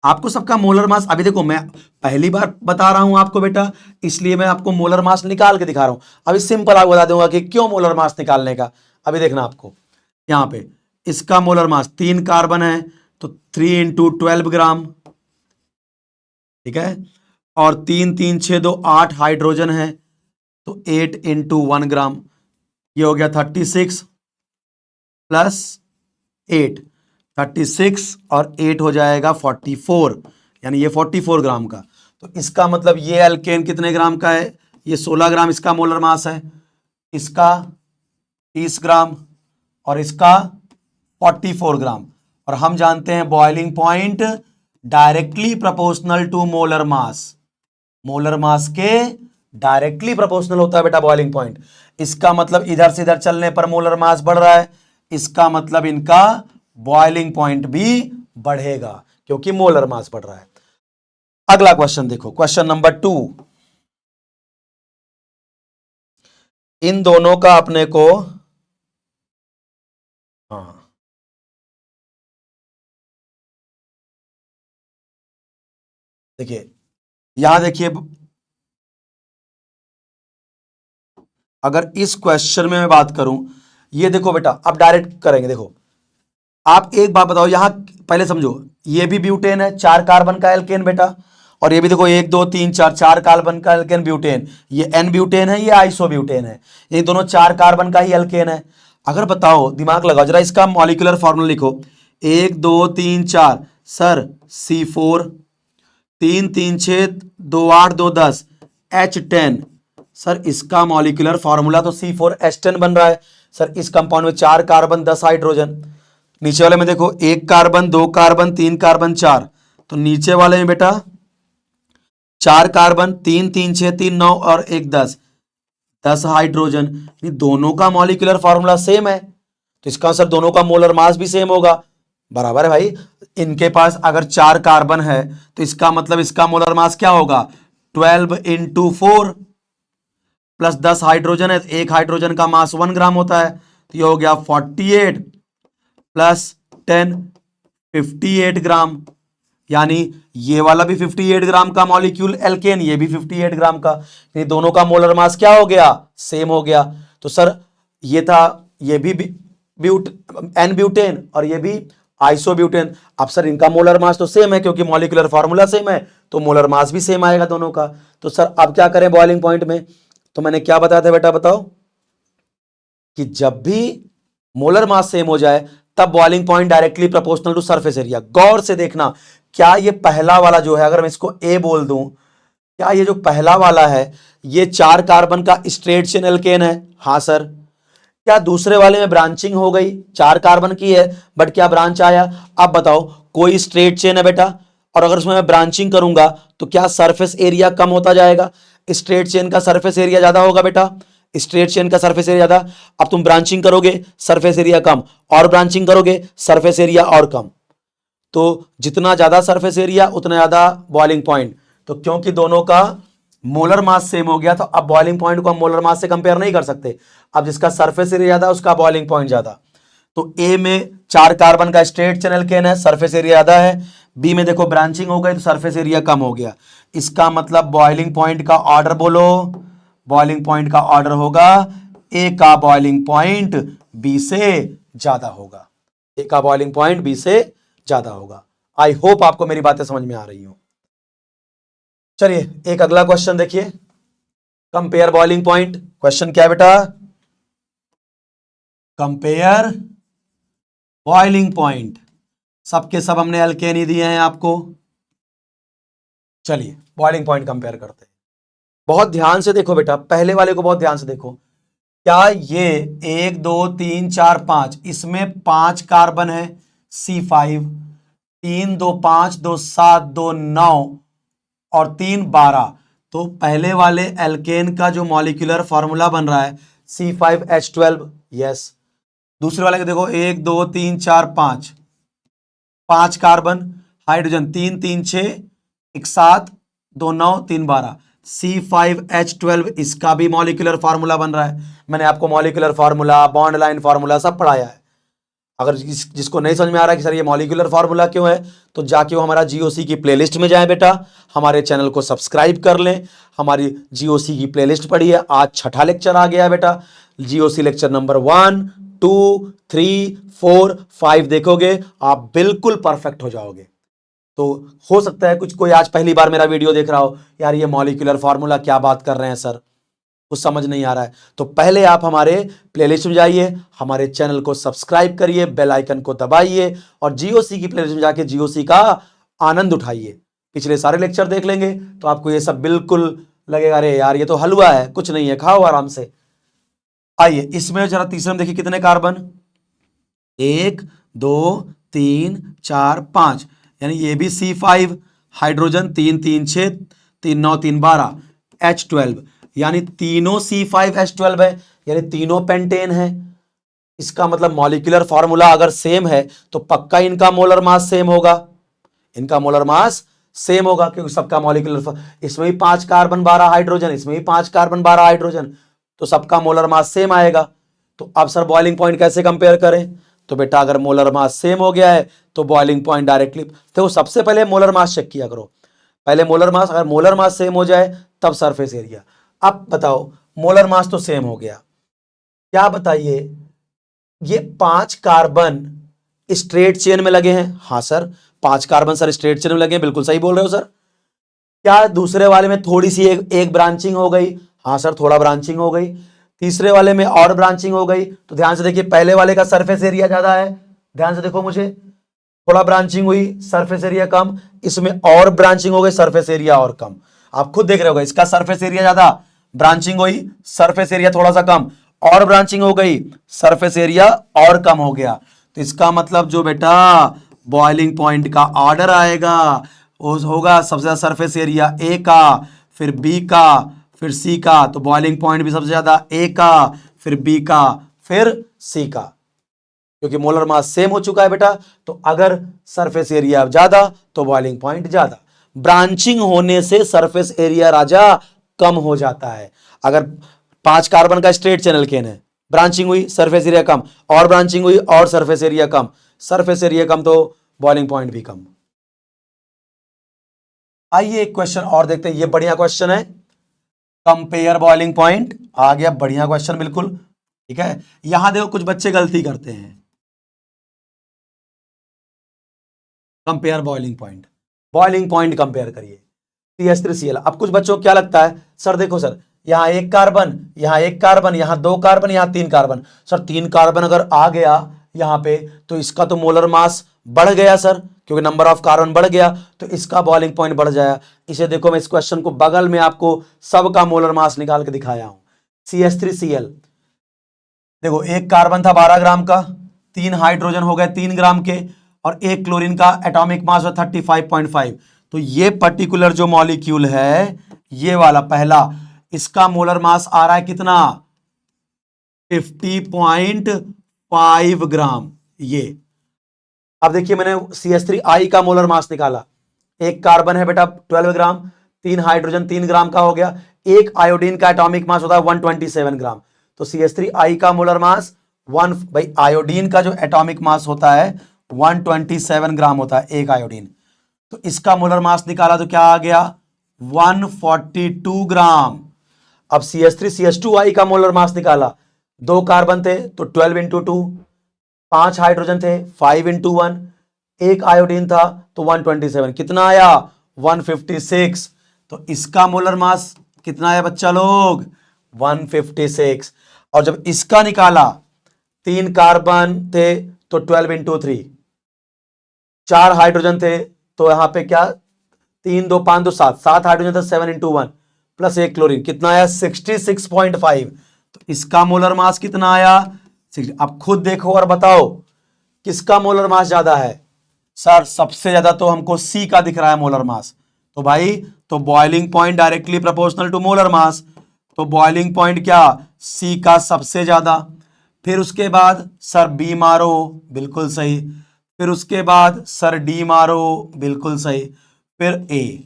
आपको सबका मोलर मास, अभी देखो मैं पहली बार बता रहा हूं आपको बेटा, इसलिए मैं आपको मोलर मास निकाल के दिखा रहा हूं। अभी सिंपल आपको बता दूंगा कि क्यों मोलर मास निकालने का। अभी देखना आपको यहां पे इसका मोलर मास 3 कार्बन है तो 3 इंटू 12 ग्राम, ठीक है। और 3 3 6 2 8 हाइड्रोजन है तो 8 इंटू 1 ग्राम, ये हो गया 36 प्लस 8, 36 और 8 हो जाएगा 44, यानी ये 44 ग्राम का। तो इसका मतलब ये एल्केन कितने ग्राम का है? ये 16 ग्राम इसका मोलर मास है, इसका 30 ग्राम और इसका 44 ग्राम। और हम जानते हैं boiling point directly proportional to molar mass, molar mass के डायरेक्टली प्रोपोर्शनल होता है बेटा बॉइलिंग पॉइंट। इसका मतलब इधर से इधर चलने पर मोलर मास बढ़ रहा है, इसका मतलब इनका बॉइलिंग पॉइंट भी बढ़ेगा क्योंकि मोलर मास बढ़ रहा है। अगला क्वेश्चन देखो, क्वेश्चन नंबर 2। इन दोनों का अपने को, हाँ देखिए यहां देखिए, अगर इस क्वेश्चन में मैं बात करूं, ये देखो बेटा अब डायरेक्ट करेंगे। देखो आप एक बात बताओ, यहां पहले समझो, ये भी ब्यूटेन है, 4 कार्बन का एल्केन बेटा, और ये भी देखो 1 2 3 4 4 कार्बन का एल्केन ब्यूटेन, ये एन ब्यूटेन है, ये आइसो ब्यूटेन है, ये दोनों 4 कार्बन का ही एल्केन है। अगर बताओ, दिमाग लगाओ जरा, इसका मॉलिक्यूलर फॉर्मूला लिखो, 1 2 3 4 सर C4, 3 3 6 2 8 2 10 H10। सर इसका मॉलिक्यूलर फॉर्मूला तो C4H10 बन रहा है। सर इस कंपाउंड में 4 कार्बन 10 हाइड्रोजन, नीचे वाले में देखो 1 कार्बन 2 कार्बन 3 कार्बन 4, तो नीचे वाले में बेटा 4 कार्बन 3 3 6 3 9 और 1 10, 10 हाइड्रोजन। दोनों का मॉलिक्यूलर फॉर्मूला सेम है तो इसका आंसर दोनों का मोलर मास भी सेम होगा। बराबर है भाई, इनके पास अगर 4 कार्बन है तो इसका मतलब इसका मोलर मास क्या होगा? 12 इंटू 4 प्लस 10 हाइड्रोजन है, एक हाइड्रोजन का मास 1 ग्राम होता है, तो ये हो गया 48 प्लस 10 58 ग्राम, यानी ये वाला भी 58 ग्राम का मॉलिक्यूल एल्केन, ये भी 58 ग्राम का, ये दोनों का मोलर मास क्या हो गया? सेम हो गया। तो सर ये था, ये भी ब्यूट एन ब्यूटेन और ये भी आइसोब्यूटेन। अब सर इनका मोलर मास तो सेम है क्योंकि मॉलिक्यूलर फार्मूला सेम है, तो मोलर मास भी सेम आएगा दोनों का। तो सर अब क्या करें बॉइलिंग पॉइंट में? तो मैंने क्या बताया था बेटा, बताओ कि जब भी मोलर मास सेम हो जाए तब boiling point directly proportional to surface area. गौर से देखना, क्या ये पहला वाला जो है, अगर मैं इसको ए बोल दूं, क्या ये जो पहला वाला है ये 4 कार्बन का स्ट्रेट चेन एल्केन है? हाँ सर। क्या दूसरे वाले में ब्रांचिंग हो गई? 4 कार्बन की है बट क्या ब्रांच आया? अब बताओ, कोई स्ट्रेट चेन है बेटा, और अगर उसमें मैं ब्रांचिंग करूंगा तो क्या सरफेस एरिया कम होता जाएगा? स्ट्रेट चेन का सरफेस एरिया ज्यादा होगा बेटा, स्ट्रेट चेन का सरफेस एरिया ज्यादा। अब तुम ब्रांचिंग करोगे सरफेस एरिया कम, और ब्रांचिंग करोगे सरफेस एरिया और कम। तो जितना ज्यादा सरफेस एरिया उतना ज्यादा बॉइलिंग पॉइंट। तो क्योंकि दोनों का मोलर मास सेम हो गया तो अब बॉइलिंग पॉइंट को हम मोलर मास से कंपेयर नहीं कर सकते। अब जिसका सरफेस एरिया ज्यादा उसका बॉइलिंग पॉइंट ज्यादा। तो ए में 4 कार्बन का स्ट्रेट चैनल केन है, सरफेस एरिया ज्यादा है। बी में देखो ब्रांचिंग हो गई तो सरफेस एरिया कम हो गया। इसका मतलब बॉइलिंग पॉइंट का ऑर्डर बोलो, बॉइलिंग पॉइंट का ऑर्डर होगा ए का बॉइलिंग पॉइंट बी से ज्यादा होगा, ए का बॉइलिंग पॉइंट बी से ज्यादा होगा। आई होप आपको मेरी बातें समझ में आ रही हो। चलिए एक अगला क्वेश्चन देखिए, कंपेयर बॉइलिंग पॉइंट। क्वेश्चन क्या है बेटा? Compare boiling point. सबके सब हमने एल्केन ही दिए हैं आपको। चलिए बॉइलिंग पॉइंट कंपेयर करते हैं। बहुत ध्यान से देखो बेटा, पहले वाले को बहुत ध्यान से देखो। क्या ये 1 2 3 4 5, इसमें 5 कार्बन है C5, 3 2 5 2 7 2 9 और 3 12। तो पहले वाले एल्केन का जो मॉलिक्यूलर फॉर्मूला बन रहा है C5H12, यस। दूसरे वाले को देखो 1 2 3 4 5, 5 कार्बन, हाइड्रोजन 3 3 6 1 7 2 9 3 12, C5H12, इसका भी मॉलिक्यूलर फार्मूला बन रहा है। मैंने आपको molecular formula, bond line formula सब पढ़ाया है। अगर जिसको नहीं समझ में आ रहा है कि सर ये मॉलिक्यूलर फार्मूला क्यों है, तो जाके वो हमारा जीओसी की प्लेलिस्ट में जाए बेटा, हमारे चैनल को सब्सक्राइब कर लें, हमारी जीओसी की प्लेलिस्ट पढ़िए। आज 6ठा लेक्चर आ गया है बेटा, जीओसी लेक्चर नंबर 1 2 3 4 5 देखोगे आप बिल्कुल परफेक्ट हो जाओगे। तो हो सकता है कुछ कोई आज पहली बार मेरा वीडियो देख रहा हो, यार ये मॉलिक्यूलर फार्मूला क्या बात कर रहे हैं सर, कुछ समझ नहीं आ रहा है। तो पहले आप हमारे प्लेलिस्ट में जाइए, हमारे चैनल को सब्सक्राइब करिए, बेल आइकन को दबाइए और जीओसी की प्लेलिस्ट में जाके जीओसी का आनंद उठाइए। पिछले सारे लेक्चर देख लेंगे तो आपको ये सब बिल्कुल लगेगा अरे यार ये तो हलवा है, कुछ नहीं है, खाओ आराम से। आइए इसमें जरा तीसरे में देखिए कितने कार्बन, 1 2 3 4 5, यानी ये भी C5, हाइड्रोजन 3 3 6 3 9 3 12, H12, यानी तीनों C5H12 है, यानी तीनों पेंटेन है। इसका मतलब मॉलिक्यूलर फार्मूला अगर सेम है तो पक्का इनका मोलर मास सेम होगा, इनका मोलर मास सेम होगा क्योंकि सबका मॉलिक्यूलर, इसमें भी 5 कार्बन 12 हाइड्रोजन, इसमें भी 5 कार्बन 12 हाइड्रोजन, तो सबका मोलर मास सेम आएगा। तो अब सर बॉइलिंग पॉइंट कैसे कंपेयर करें? तो बेटा अगर मोलर मास सेम हो गया है तो बॉइलिंग पॉइंट डायरेक्टली, तो सबसे पहले मोलर मास चेक किया करो। पहले मोलर मास, अगर मोलर मास सेम हो जाए तब सरफेस एरिया। अब बताओ मोलर मास तो सेम हो गया, क्या बताइए ये 5 कार्बन स्ट्रेट चेन में लगे हैं? हाँ sir 5 carbon sir straight chain में लगे हैं, बिल्कुल सही बोल रहे हो सर। क्या दूसरे वाले में थोड़ी सी एक ब्रांचिंग हो गई? हाँ सर थोड़ा ब्रांचिंग हो गई। तीसरे वाले में और ब्रांचिंग हो गई। तो ध्यान से देखिए पहले वाले का सरफेस एरिया ज्यादा है, ध्यान से देखो मुझे, थोड़ा ब्रांचिंग हुई सरफेस एरिया कम, इसमें और ब्रांचिंग हो गई सरफेस एरिया और कम। आप खुद देख रहे होगा, इसका सरफेस एरिया ज्यादा, ब्रांचिंग हुई सरफेस एरिया थोड़ा सा कम, और ब्रांचिंग हो गई सरफेस एरिया और कम हो गया। तो इसका मतलब जो बेटा बॉइलिंग पॉइंट का ऑर्डर आएगा वो होगा सबसे ज्यादा सरफेस एरिया ए का, फिर बी का, फिर सी का। तो बॉइलिंग पॉइंट भी सबसे ज्यादा ए का, फिर बी का, फिर सी का, क्योंकि मोलर मास सेम हो चुका है बेटा। तो अगर सरफेस एरिया ज्यादा तो बॉइलिंग पॉइंट ज्यादा। ब्रांचिंग होने से सरफेस एरिया राजा कम हो जाता है। अगर 5 कार्बन का स्ट्रेट चैनल केन है, ब्रांचिंग हुई सरफेस एरिया कम, और ब्रांचिंग हुई और सरफेस एरिया कम, सरफेस एरिया कम तो बॉइलिंग पॉइंट भी कम। आइए एक क्वेश्चन और देखते हैं, ये बढ़िया क्वेश्चन है, कंपेयर बॉइलिंग पॉइंट। आ गया बढ़िया क्वेश्चन बिल्कुल, ठीक है। यहां देखो कुछ बच्चे गलती करते हैं, कंपेयर बॉइलिंग पॉइंट कंपेयर करिए CH3Cl। अब कुछ बच्चों को क्या लगता है, सर देखो सर, यहां एक कार्बन, यहां एक कार्बन, यहां दो कार्बन, यहां तीन कार्बन। सर तीन कार्बन अगर आ गया यहां पे तो इसका तो मोलर मास बढ़ गया सर, क्योंकि नंबर ऑफ कार्बन बढ़ गया तो इसका बॉइलिंग पॉइंट बढ़ जाएगा। इसे देखो, मैं इस क्वेश्चन को बगल में आपको सबका मोलर मास निकाल के दिखाया हूं। CH3Cl देखो, एक कार्बन था 12 ग्राम का, तीन हाइड्रोजन हो गए 3 ग्राम के, और एक क्लोरीन का एटॉमिक मास है 35.5। तो ये पर्टिकुलर जो मॉलिक्यूल है, ये वाला पहला, इसका मोलर मास आ रहा है कितना, 50.5 ग्राम। ये अब देखिए, मैंने CH3I का मोलर मास निकाला। एक कार्बन है बेटा 12 ग्राम, तीन हाइड्रोजन 3 ग्राम का हो गया, एक आयोडीन का एटॉमिक मास होता है 127 ग्राम। तो CH3I का मोलर मास भाई आयोडीन का जो एटॉमिक मास होता है 127 ग्राम होता है एक आयोडीन। तो इसका मोलर मास निकाला तो क्या आ गया, 142 ग्राम। अब CH3CH2I का मोलर मास निकाला, दो कार्बन थे तो 12 इंटू 2, पांच हाइड्रोजन थे 5 इंटू 1, एक आयोडीन था तो 127, कितना आया 156। तो इसका मोलर मास कितना आया बच्चा लोग, 156। और जब इसका निकाला, तीन कार्बन थे तो 12 इंटू 3, चार हाइड्रोजन थे तो यहां पे क्या, तीन दो पांच दो सात, सात हाइड्रोजन था 7 इंटू 1 प्लस एक क्लोरीन, कितना आया 66.5। तो इसका मोलर मास कितना आया 60। अब खुद देखो और बताओ किसका मोलर मास ज्यादा है। सर सबसे ज्यादा तो हमको सी का दिख रहा है मोलर मास। तो भाई, तो boiling point directly proportional to molar mass. तो बॉइलिंग पॉइंट क्या, सी का सबसे ज्यादा। फिर उसके बाद सर बी मारो, बिल्कुल सही। फिर उसके बाद सर डी मारो, बिल्कुल सही। फिर ए।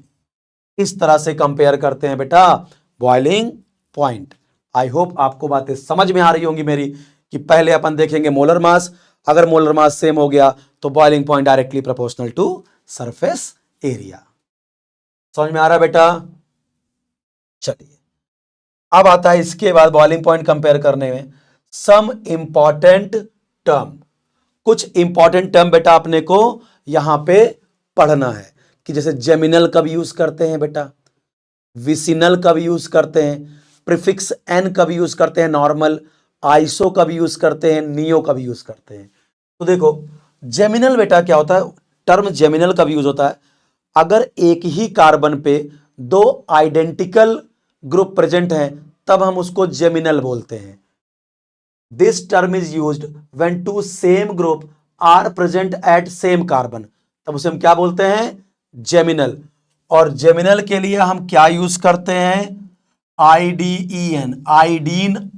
इस तरह से कंपेयर करते हैं बेटा बॉइलिंग पॉइंट। आई होप आपको बातें समझ में आ रही होंगी मेरी, कि पहले अपन देखेंगे मोलर मास, अगर मोलर मास सेम हो गया तो boiling point directly proportional to surface area. समझ में आ रहा है बेटा। चलिए, अब आता है इसके बाद बॉइलिंग पॉइंट कंपेयर करने में सम इंपॉर्टेंट टर्म। कुछ इंपॉर्टेंट टर्म बेटा अपने को यहां पे पढ़ना है, कि जैसे जेमिनल कब यूज करते हैं बेटा, विसिनल कब यूज करते हैं, प्रीफिक्स एन कब यूज करते हैं, नॉर्मल, आइसो कब यूज करते हैं, नियो कब यूज करते हैं। तो देखो, जेमिनल बेटा क्या होता है, टर्म जेमिनल कब यूज होता है, अगर एक ही कार्बन पे दो आइडेंटिकल ग्रुप प्रेजेंट हैं तब हम उसको जेमिनल बोलते हैं। This term is used when two same group are present at same carbon, तब उसे हम क्या बोलते हैं, जेमिनल। और जेमिनल के लिए हम क्या यूज करते हैं, IDEN, आइडीन,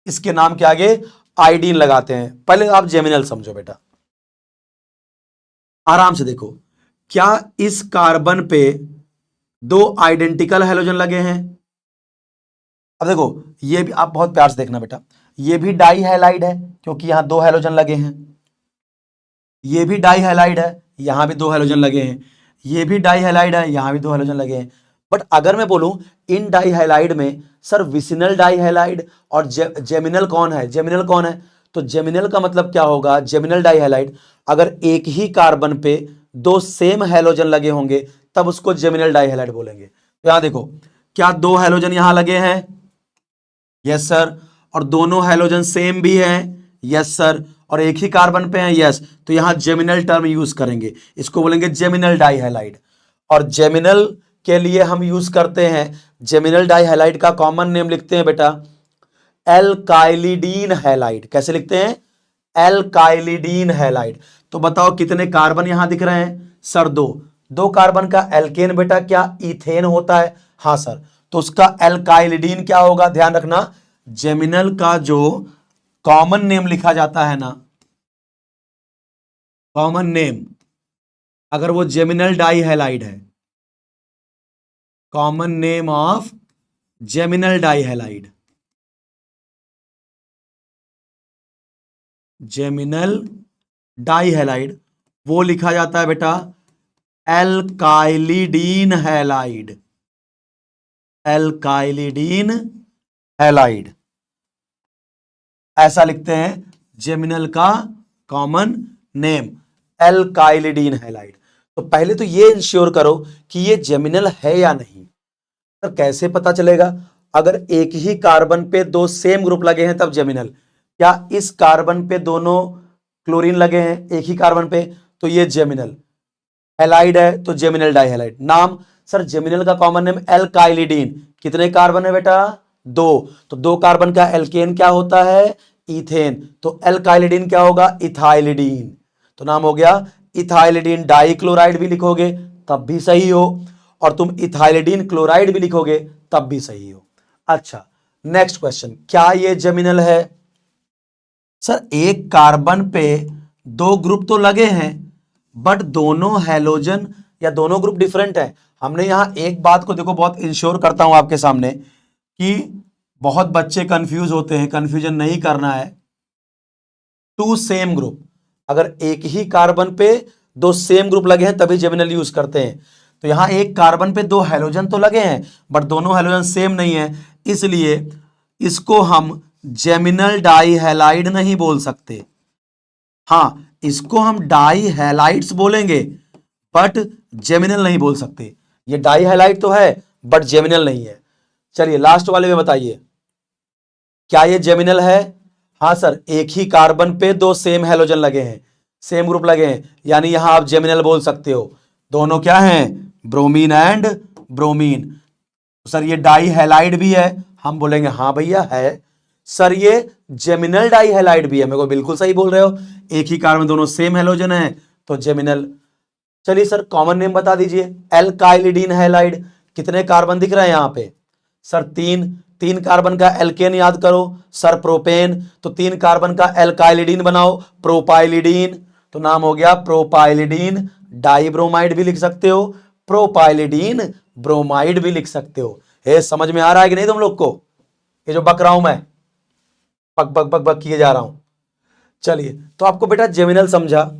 इसके नाम के आगे आइडीन लगाते हैं। पहले आप जेमिनल समझो बेटा, आराम से देखो, क्या इस कार्बन पे दो आइडेंटिकल हैलोजन लगे हैं। अब देखो, ये भी आप बहुत प्यार से देखना बेटा, ये भी डाई हैलाइड है क्योंकि यहां दो हैलोजन लगे हैं। ये भी डाई हैलाइड है, यहां भी दो हैलोजन लगे हैं। ये भी डाई हैलाइड है, यहां भी दो हैलोजन लगे हैं। बट अगर मैं बोलूं इन डाई हैलाइड में सर विसिनल डाई हैलाइड और जेमिनल कौन है, जेमिनल कौन है, तो जेमिनल का मतलब क्या होगा, जेमिनल डाई हैलाइड, अगर एक ही कार्बन पे दो सेम हैलोजन लगे होंगे तब उसको जेमिनल डाई हैलाइड बोलेंगे। तो यहां देखो, क्या दो हैलोजन यहां लगे हैं, यस सर, और दोनों हैलोजन सेम भी हैं, यस सर, और एक ही कार्बन पे हैं, यस, तो यहां जेमिनल टर्म यूज करेंगे, इसको बोलेंगे जेमिनल डाइहैलाइड। और जेमिनल के लिए हम यूज करते हैं, जेमिनल डाइहैलाइड का कॉमन नेम लिखते हैं बेटा एल्काइलिडीन हैलाइड। कैसे लिखते हैं, एल्काइलिडीन हैलाइड। तो बताओ कितने कार्बन यहां दिख रहे हैं, सर दो, दो कार्बन का एल्केन बेटा क्या इथेन होता है, हां सर, तो उसका एल्काइलिडीन क्या होगा, ध्यान रखना, जेमिनल का जो कॉमन नेम लिखा जाता है ना, कॉमन नेम, अगर वो जेमिनल डाइहैलाइड है, common name of geminal dihalide, geminal dihalide, वो लिखा जाता है बेटा एल्काइलिडीन हैलाइड, एल्काइलिडीन हैलाइड, ऐसा लिखते हैं जेमिनल का कॉमन नेम एल्काइलिडीन हैलाइड। तो पहले तो ये इंश्योर करो कि ये जेमिनल है या नहीं। सर कैसे पता चलेगा? अगर एक ही कार्बन पे दो सेम ग्रुप लगे हैं तब जेमिनल। क्या इस कार्बन पे दोनों क्लोरीन लगे हैं एक ही कार्बन पे, तो ये जेमिनल। हैलाइड है तो जेमिनल डाइहैलाइड। नाम सर जेमिनल का कॉमन नेम एल्काइलिडीन। कितने कार्बन है बेटा? दो। तो दो कार्बन का एल्केन क्या होता है? इथेन। तो एल्काइलिडीन क्या होगा? इथाइलिडीन। तो नाम हो गया इथाइलिडीन डाइक्लोराइड भी लिखोगे तब भी सही हो, और तुम इथाइलिडीन क्लोराइड भी लिखोगे तब भी सही हो। अच्छा नेक्स्ट क्वेश्चन, क्या ये जेमिनल है? सर एक कार्बन पे दो ग्रुप तो लगे हैं बट दोनों हैलोजन या दोनों ग्रुप डिफरेंट है। हमने यहां एक बात को देखो, बहुत इंश्योर करता हूं आपके सामने कि बहुत बच्चे कंफ्यूज होते हैं, कंफ्यूजन नहीं करना है। टू सेम ग्रुप, अगर एक ही कार्बन पे दो सेम ग्रुप लगे हैं तभी जेमिनल यूज करते हैं। तो यहां एक कार्बन पे दो हैलोजन तो लगे हैं बट दोनों हैलोजन सेम नहीं है, इसलिए इसको हम जेमिनल डाइहैलाइड नहीं बोल सकते। हां इसको हम डाइहैलाइड्स बोलेंगे बट जेमिनल नहीं बोल सकते। ये डाइहैलाइड तो है बट जेमिनल नहीं है। चलिए लास्ट वाले में बताइए, क्या ये जेमिनल है? हाँ सर, एक ही कार्बन पे दो सेम हैलोजन लगे हैं, सेम ग्रुप लगे हैं, यानी यहां आप जेमिनल बोल सकते हो। दोनों क्या हैं? Bromine and bromine. सर ये डाइहैलाइड भी है, हम बोलेंगे हाँ भैया है। सर ये जेमिनल डाइहैलाइड भी है, मेरे को बिल्कुल सही बोल रहे हो, एक ही कार्बन दोनों सेम हैलोजन है तो जेमिनल। चलिए सर कॉमन नेम बता दीजिए। एल्काइलिडीन हैलाइड। कितने कार्बन दिख रहे हैं यहां पे? सर तीन। तीन कार्बन का एल्केन याद करो सर, प्रोपेन। तो तीन कार्बन का एल्काइलिडीन बनाओ, प्रोपाइलिडीन। तो नाम हो गया प्रोपाइलिडीन डाइब्रोमाइड भी लिख सकते हो, प्रोपाइलिडीन ब्रोमाइड भी लिख सकते हो। हे समझ में आ रहा है कि नहीं तुम लोग को? ये जो बक रहा हूं मैं, बक बक बक बक किए जा रहा हूं। चलिए तो आपको बेटा जेमिनल समझा,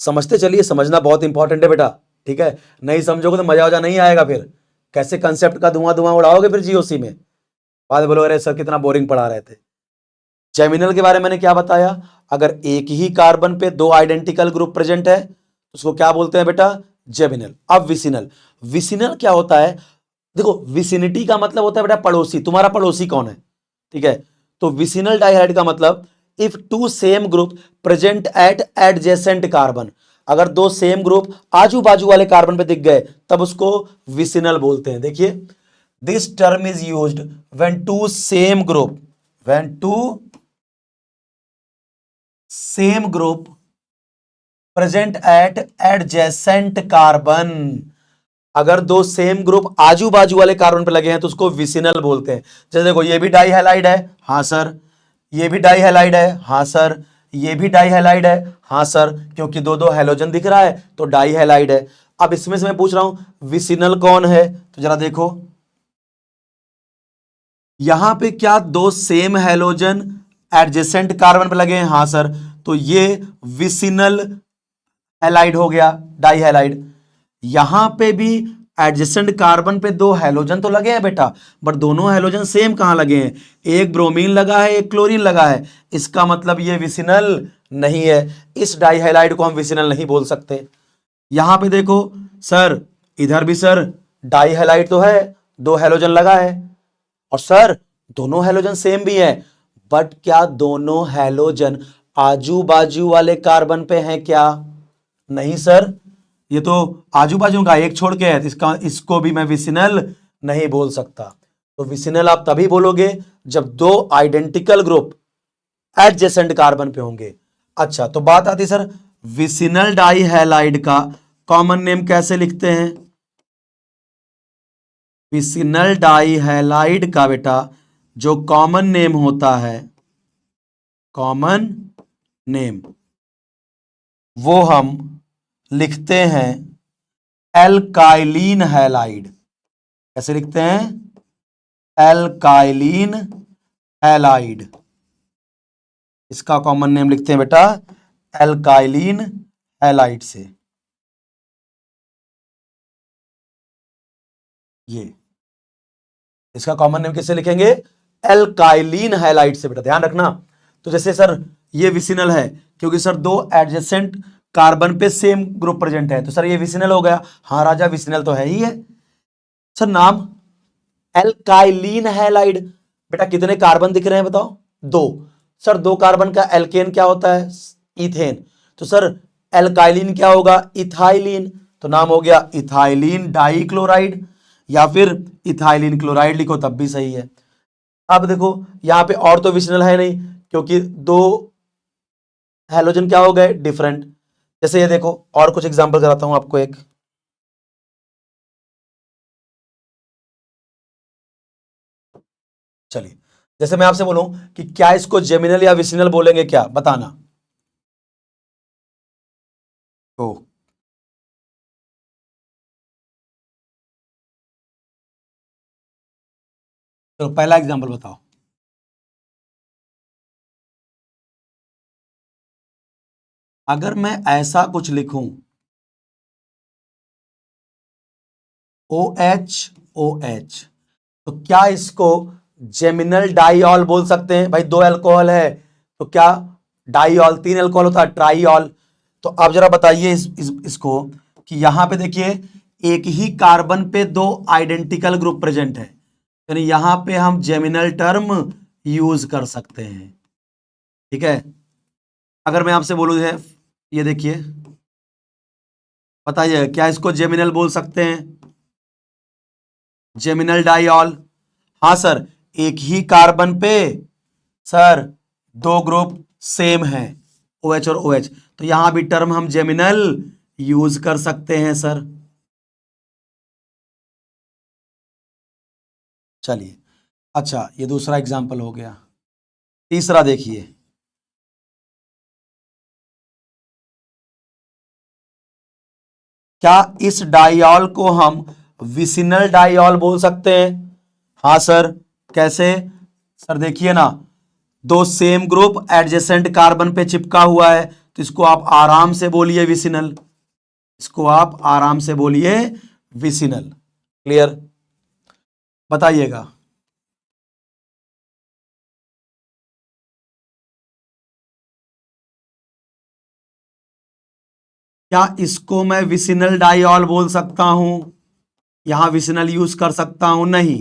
समझते चलिए, समझना बहुत इंपॉर्टेंट है बेटा, ठीक है? नहीं समझोगे तो मजा वजा नहीं आएगा, फिर कैसे कंसेप्ट का धुआं धुआं उड़ाओगे फिर जीओसी में, बाद में बोलोगे अरे सर कितना बोरिंग पढ़ा रहे थे। जेमिनल के बारे में मैंने क्या बताया? अगर एक ही कार्बन पे दो आइडेंटिकल ग्रुप प्रेजेंट है उसको क्या बोलते हैं बेटा? जेमिनल। अब विसिनल, विसिनल क्या होता है? देखो विसिनिटी का मतलब होता है बेटा पड़ोसी, तुम्हारा पड़ोसी कौन है, ठीक है? तो विसिनल डाइहाइड का मतलब if two same group present at adjacent carbon, अगर दो सेम ग्रुप आजू बाजू वाले कार्बन पे दिख गए तब उसको विसिनल बोलते हैं। देखिए this term is used when two same group, when two same group present at adjacent carbon, अगर दो सेम ग्रुप आजू बाजू वाले कार्बन पे लगे हैं तो उसको विसिनल बोलते हैं। जैसे देखो ये भी डाइहैलाइड है, हाँ सर, ये भी डाइहैलाइड है, हाँ सर, ये भी डाइहैलाइड है, हाँ सर, क्योंकि दो दो हैलोजन दिख रहा है तो डाइहैलाइड है। अब इसमें से मैं पूछ रहा हूं विसिनल कौन है, तो जरा देखो यहां पे क्या दो सेम हैलोजन एडजेसेंट कार्बन पे लगे हैं? हाँ सर, तो ये विसिनल हैलाइड हो गया, डाइहैलाइड। यहां पे भी एडजेसेंट कार्बन पे दो हैलोजन तो लगे हैं बेटा, बट दोनों हैलोजन सेम कहां लगे हैं? एक ब्रोमीन लगा है एक क्लोरीन लगा है, इसका मतलब ये विसिनल नहीं है, इस डाइहैलाइड को हम विसिनल नहीं बोल सकते। यहां पे देखो सर, इधर भी सर डाइहैलाइड तो है, दो हैलोजन लगा है, और सर दोनों हैलोजन सेम भी है, बट क्या दोनों हैलोजन आजू बाजू वाले कार्बन पे हैं क्या? नहीं सर, ये तो आजू बाजू का एक छोड़ के है, तो इसको भी मैं विसिनल नहीं बोल सकता। तो विसिनल आप तभी बोलोगे जब दो आइडेंटिकल ग्रुप एडजेसेंट कार्बन पे होंगे। अच्छा तो बात आती सर विसिनल डाइहैलाइड का कॉमन नेम कैसे लिखते हैं? विसिनल डाइहैलाइड का बेटा जो कॉमन नेम होता है, कॉमन नेम, वो हम लिखते हैं एल्काइलीन हैलाइड। कैसे लिखते हैं? एल्काइलीन हैलाइड। इसका कॉमन नेम लिखते हैं बेटा एल्काइलीन हैलाइड से। ये इसका कॉमन नेम कैसे लिखेंगे? एल्काइलीन हैलाइड से बेटा, ध्यान रखना। तो जैसे सर ये विसिनल है क्योंकि सर दो एडजेसेंट कार्बन पे सेम ग्रुप प्रेजेंट है, तो सर ये विसिनल हो गया। हाँ राजा, विसिनल तो है ही है। सर नाम एल्काइलिन हैलाइड, बेटा कितने कार्बन दिख रहे हैं बताओ? 2। सर 2 कार्बन का एल्केन क्या होता है? इथेन। तो सर एल्काइलिन क्या होगा? इथाइलिन। तो नाम हो गया इथाइलिन डाइक्लोराइड, या फिर इथाइलिन क्लोराइड लिखो तब भी सही है। अब देखो यहां पे और तो विशनल है नहीं, क्योंकि 2 हैलोजन क्या हो गए? डिफरेंट। जैसे ये देखो, और कुछ एग्जांपल कराता हूं आपको एक। चलिए, जैसे मैं आपसे बोलूं कि क्या इसको जेमिनल या विसिनल बोलेंगे, क्या बताना? ओ, चलो पहला एग्जांपल बताओ। अगर मैं ऐसा कुछ लिखूं, ओ एच, ओ एच, तो क्या इसको जेमिनल डाइऑल बोल सकते हैं? भाई 2 अल्कोहल है, तो क्या डाइऑल 3 अल्कोहल होता है, ट्राइऑल। तो आप जरा बताइए इसको कि यहां पे देखिए एक ही कार्बन पे 2 आइडेंटिकल ग्रुप प्रेजेंट है, यानी यहां पे हम जेमिनल टर्म यूज कर सकते हैं। ठीक है, अगर मैं आपसे बोलूं है, ये देखिए, बताइए क्या इसको जेमिनल बोल सकते हैं? Geminal diol. हाँ सर, एक ही कार्बन पे सर 2 ग्रुप सेम है, ओ एच और ओ एच, तो यहां भी टर्म हम जेमिनल यूज कर सकते हैं सर। चलिए, अच्छा ये दूसरा एग्जाम्पल हो गया। तीसरा देखिए, क्या इस डाइऑल को हम विसिनल डाइऑल बोल सकते हैं? हाँ सर, कैसे? सर देखिए ना, 2 सेम ग्रुप एडजेसेंट कार्बन पे चिपका हुआ है, तो इसको आप आराम से बोलिए विसिनल। इसको आप आराम से बोलिए विसिनल। क्लियर? बताइएगा। क्या इसको मैं विसिनल डाइऑल बोल सकता हूं? यहां विसिनल यूज कर सकता हूं? नहीं।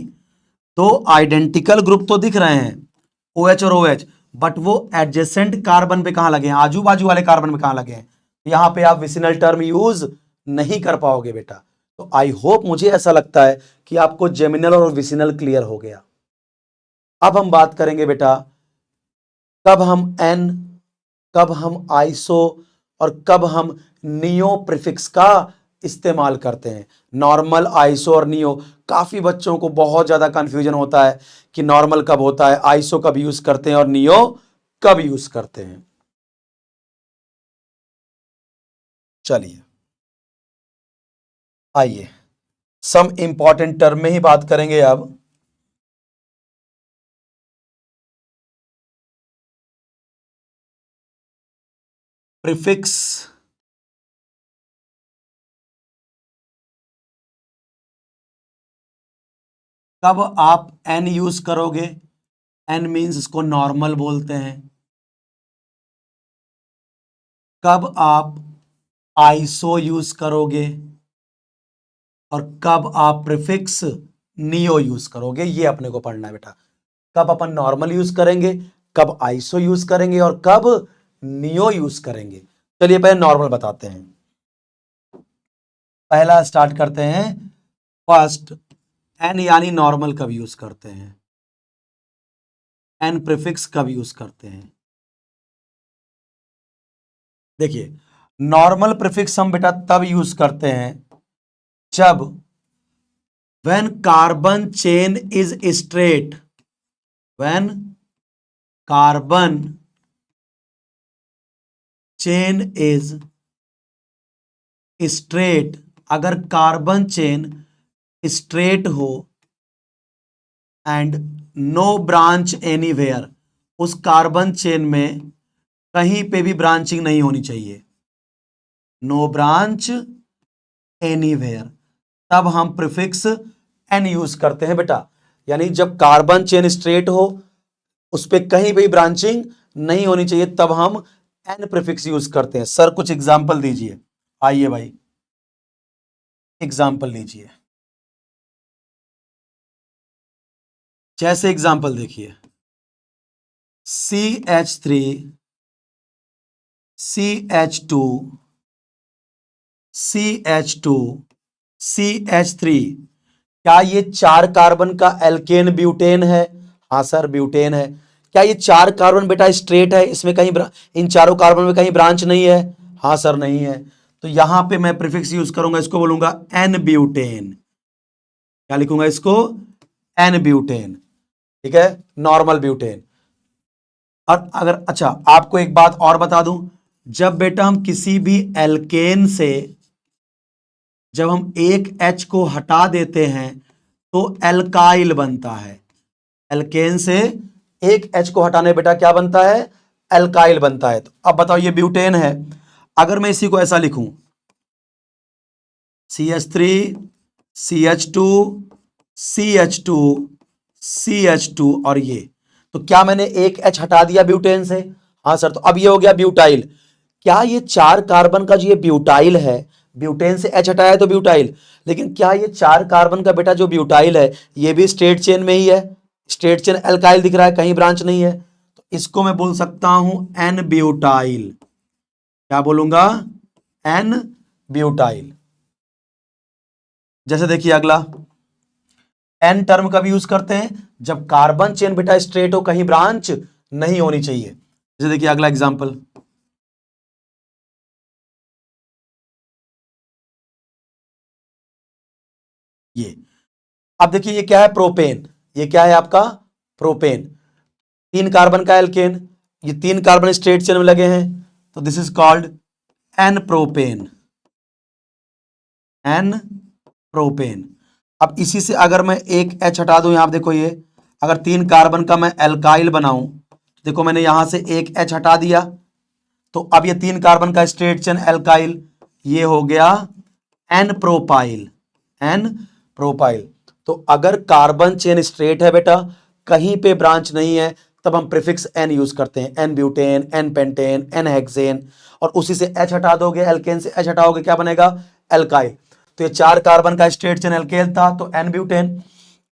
2 आइडेंटिकल ग्रुप तो दिख रहे हैं, ओ एच और ओ एच, बट वो एडजेसेंट कार्बन पे कहां लगे हैं? आजू बाजू वाले कार्बन में कहां लगे हैं? यहां पे आप विसिनल टर्म यूज नहीं कर पाओगे बेटा। तो आई होप, मुझे ऐसा लगता है कि आपको जेमिनल और विसिनल क्लियर हो गया। अब हम बात करेंगे बेटा, कब हम एन, कब हम आइसो, और कब हम नियो प्रीफिक्स का इस्तेमाल करते हैं। नॉर्मल, आइसो और नियो, काफी बच्चों को बहुत ज्यादा कंफ्यूजन होता है कि नॉर्मल कब होता है, आइसो कब यूज करते हैं और नियो कब यूज करते हैं। चलिए आइए, सम इंपॉर्टेंट टर्म में ही बात करेंगे अब। प्रीफिक्स कब आप एन यूज करोगे? एन मीन्स इसको नॉर्मल बोलते हैं। कब आप आइसो यूज करोगे? और कब आप प्रीफिक्स नियो यूज करोगे? ये अपने को पढ़ना है बेटा। कब अपन नॉर्मल यूज करेंगे, कब आइसो यूज करेंगे, और कब नियो यूज करेंगे। चलिए पहले नॉर्मल बताते हैं। पहला स्टार्ट करते हैं, फर्स्ट एन यानी नॉर्मल कब यूज करते हैं? एन प्रीफिक्स कब यूज करते हैं? देखिए, नॉर्मल प्रीफिक्स हम बेटा तब यूज करते हैं जब when carbon chain is straight, when carbon chain is straight, अगर कार्बन चेन स्ट्रेट हो एंड नो ब्रांच एनीवेयर, उस कार्बन चेन में कहीं पे भी ब्रांचिंग नहीं होनी चाहिए, नो ब्रांच एनीवेयर, तब हम प्रीफिक्स एन यूज करते हैं बेटा। यानी जब कार्बन चेन स्ट्रेट हो, उस पर कहीं भी ब्रांचिंग नहीं होनी चाहिए, तब हम एन प्रीफिक्स यूज करते हैं। सर कुछ एग्जाम्पल दीजिए, आइए भाई एग्जाम्पल लीजिए। जैसे एग्जाम्पल देखिए, CH3 CH2 CH2 CH3, क्या ये 4 कार्बन का एल्केन ब्यूटेन है? हाँ सर ब्यूटेन है। क्या ये 4 कार्बन बेटा स्ट्रेट है, इसमें कहीं इन चारों कार्बन में कहीं ब्रांच नहीं है? हाँ सर नहीं है। तो यहां पे मैं प्रीफिक्स यूज करूंगा, इसको बोलूंगा एन ब्यूटेन। क्या लिखूंगा इसको? एन ब्यूटेन, ठीक है, नॉर्मल ब्यूटेन। और अगर अच्छा आपको एक बात और बता दूं, जब बेटा हम किसी भी एल्केन से जब हम एक H को हटा देते हैं तो एल्काइल बनता है। एल्केन से एक H को हटाने बेटा क्या बनता है? एल्काइल बनता है। तो अब बताओ ये ब्यूटेन है, अगर मैं इसी को ऐसा लिखूं CH3 CH2 CH2 CH2 और ये, तो क्या मैंने एक H हटा दिया ब्यूटेन से? हाँ सर। तो अब ये हो गया ब्यूटाइल। क्या ये 4 कार्बन का जो ये ब्यूटाइल है, ब्यूटेन से H हटाया तो ब्यूटाइल, लेकिन क्या ये 4 कार्बन का बेटा जो ब्यूटाइल है ये भी स्ट्रेट चेन में ही है? स्ट्रेट चेन एल्काइल दिख रहा है, कहीं ब्रांच नहीं है। तो इसको मैं बोल सकता हूं एन ब्यूटाइल। क्या बोलूंगा? N butyl. जैसे देखिए अगला, एन टर्म कब यूज करते हैं? जब कार्बन चेन बेटा स्ट्रेट हो, कहीं ब्रांच नहीं होनी चाहिए। जैसे देखिए अगला एग्जांपल, ये अब देखिए ये क्या है? प्रोपेन। ये क्या है आपका? प्रोपेन। 3 कार्बन का एल्केन, ये 3 कार्बन स्ट्रेट चेन में लगे हैं, तो this is called N propane. N propane. अब इसी से अगर मैं एक H हटा दूं, यहां देखो ये अगर 3 कार्बन का मैं एल्काइल बनाऊं, देखो मैंने यहां से एक H हटा दिया, तो अब ये 3 कार्बन का स्ट्रेट चेन एल्काइल, ये हो गया एन प्रोपाइल। N propyl. तो अगर कार्बन चेन स्ट्रेट है बेटा, कहीं पे ब्रांच नहीं है, तब हम प्रीफिक्स एन यूज करते हैं। N butane, N pentane, N hexane, और उसी से H हटा दोगे, एल्केन से H हटाओगे, क्या बनेगा? एल्काइल। तो ये 4 कार्बन का स्ट्रेट चेन एल्केन था तो एन ब्यूटेन,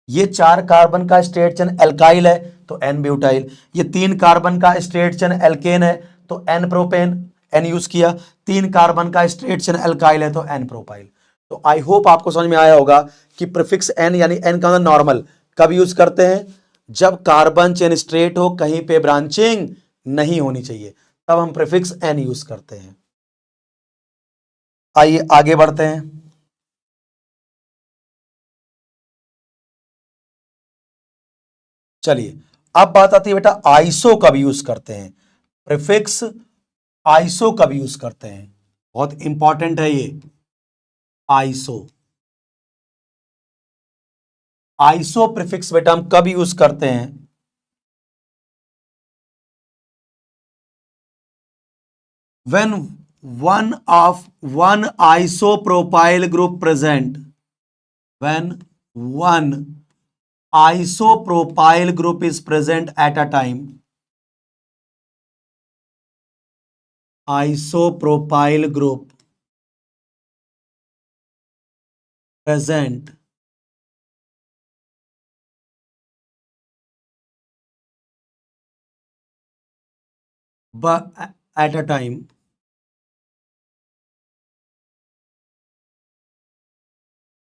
ये 4 कार्बन का स्ट्रेट चेन एल्काइल है तो एन ब्यूटाइल, ये 3 कार्बन का स्ट्रेट चेन एल्केन है तो एन प्रोपेन, एन यूज किया, 3 कार्बन का स्ट्रेट चेन एल्काइल है तो एन प्रोपाइल। तो आई होप आपको समझ में आया होगा कि प्रीफिक्स एन यानी एन का नॉर्मल कब यूज करते हैं? जब कार्बन चेन स्ट्रेट हो, कहीं पे ब्रांचिंग नहीं होनी चाहिए, तब हम प्रीफिक्स एन यूज करते हैं। आइए आगे बढ़ते हैं। चलिए अब बात आती है बेटा आइसो कब यूज करते हैं? प्रीफिक्स आइसो कब यूज करते हैं? बहुत इंपॉर्टेंट है ये आइसो। आइसो प्रीफिक्स बेटा हम कब यूज करते हैं? when one isopropyl group present, when one isopropyl group is present at a time, isopropyl group present at a time,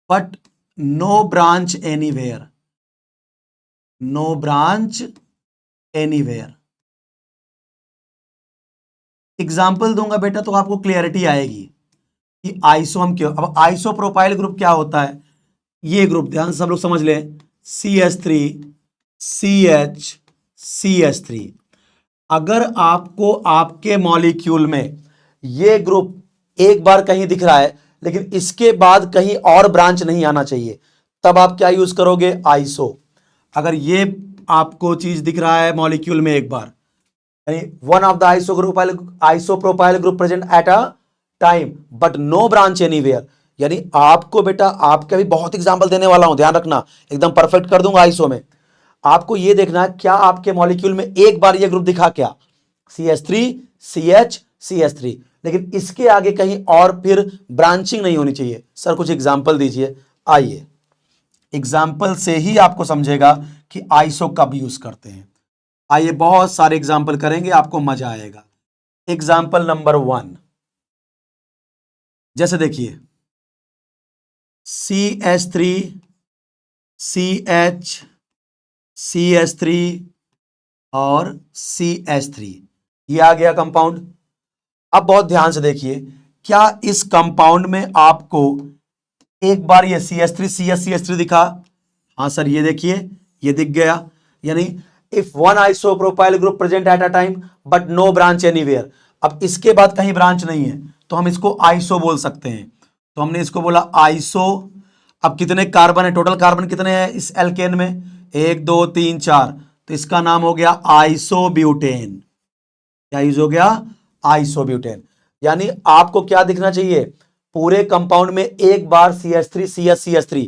but no branch anywhere, no branch anywhere। Example दूंगा बेटा तो आपको clarity आएगी कि आइसो हम क्यों। अब आइसो प्रोपाइल ग्रुप क्या होता है? ये ग्रुप ध्यान से सब लोग समझ लें, CH3 CH CH3। अगर आपको आपके मॉलिक्यूल में ये ग्रुप एक बार कहीं दिख रहा है लेकिन इसके बाद कहीं और ब्रांच नहीं आना चाहिए, तब आप क्या यूज करोगे? आइसो। अगर ये आपको चीज दिख रहा है मॉलिक्यूल में एक बार, one of the isopropyl group present at a time but no branch anywhere, यानी आपको बेटा, आपके भी बहुत एग्जांपल देने वाला हूं, ध्यान रखना, एकदम परफेक्ट कर दूंगा आइसो में। आपको यह देखना है क्या आपके मॉलिक्यूल में एक बार ये ग्रुप दिखा? क्या CH3 CH3, लेकिन इसके आगे कहीं और फिर ब्रांचिंग नहीं होनी चाहिए। सर कुछ एग्जाम्पल दीजिए। आइए एग्जाम्पल से ही आपको समझेगा कि आइसो कब यूज करते हैं। आइए बहुत सारे एग्जाम्पल करेंगे, आपको मजा आएगा। एग्जाम्पल नंबर 1, जैसे देखिए CH3 CH CH3 और CH3, ये आ गया कंपाउंड। अब बहुत ध्यान से देखिए, क्या इस कंपाउंड में आपको एक बार ये CH3 CH3 दिखा? हाँ सर, ये देखिए, ये दिख गया। यानी if one isopropyl group present at a time but no branch anywhere, अब इसके बाद कहीं ब्रांच नहीं है तो हम इसको आइसो बोल सकते हैं। तो हमने इसको बोला आइसो। अब कितने कार्बन है, टोटल कार्बन कितने हैं इस एल्केन में? 1 2 3 4, तो इसका नाम हो गया आइसोब्यूटेन। क्या यूज हो गया? आइसोब्यूटेन। यानी आपको क्या दिखना चाहिए, पूरे कंपाउंड में एक बार CH3 CH3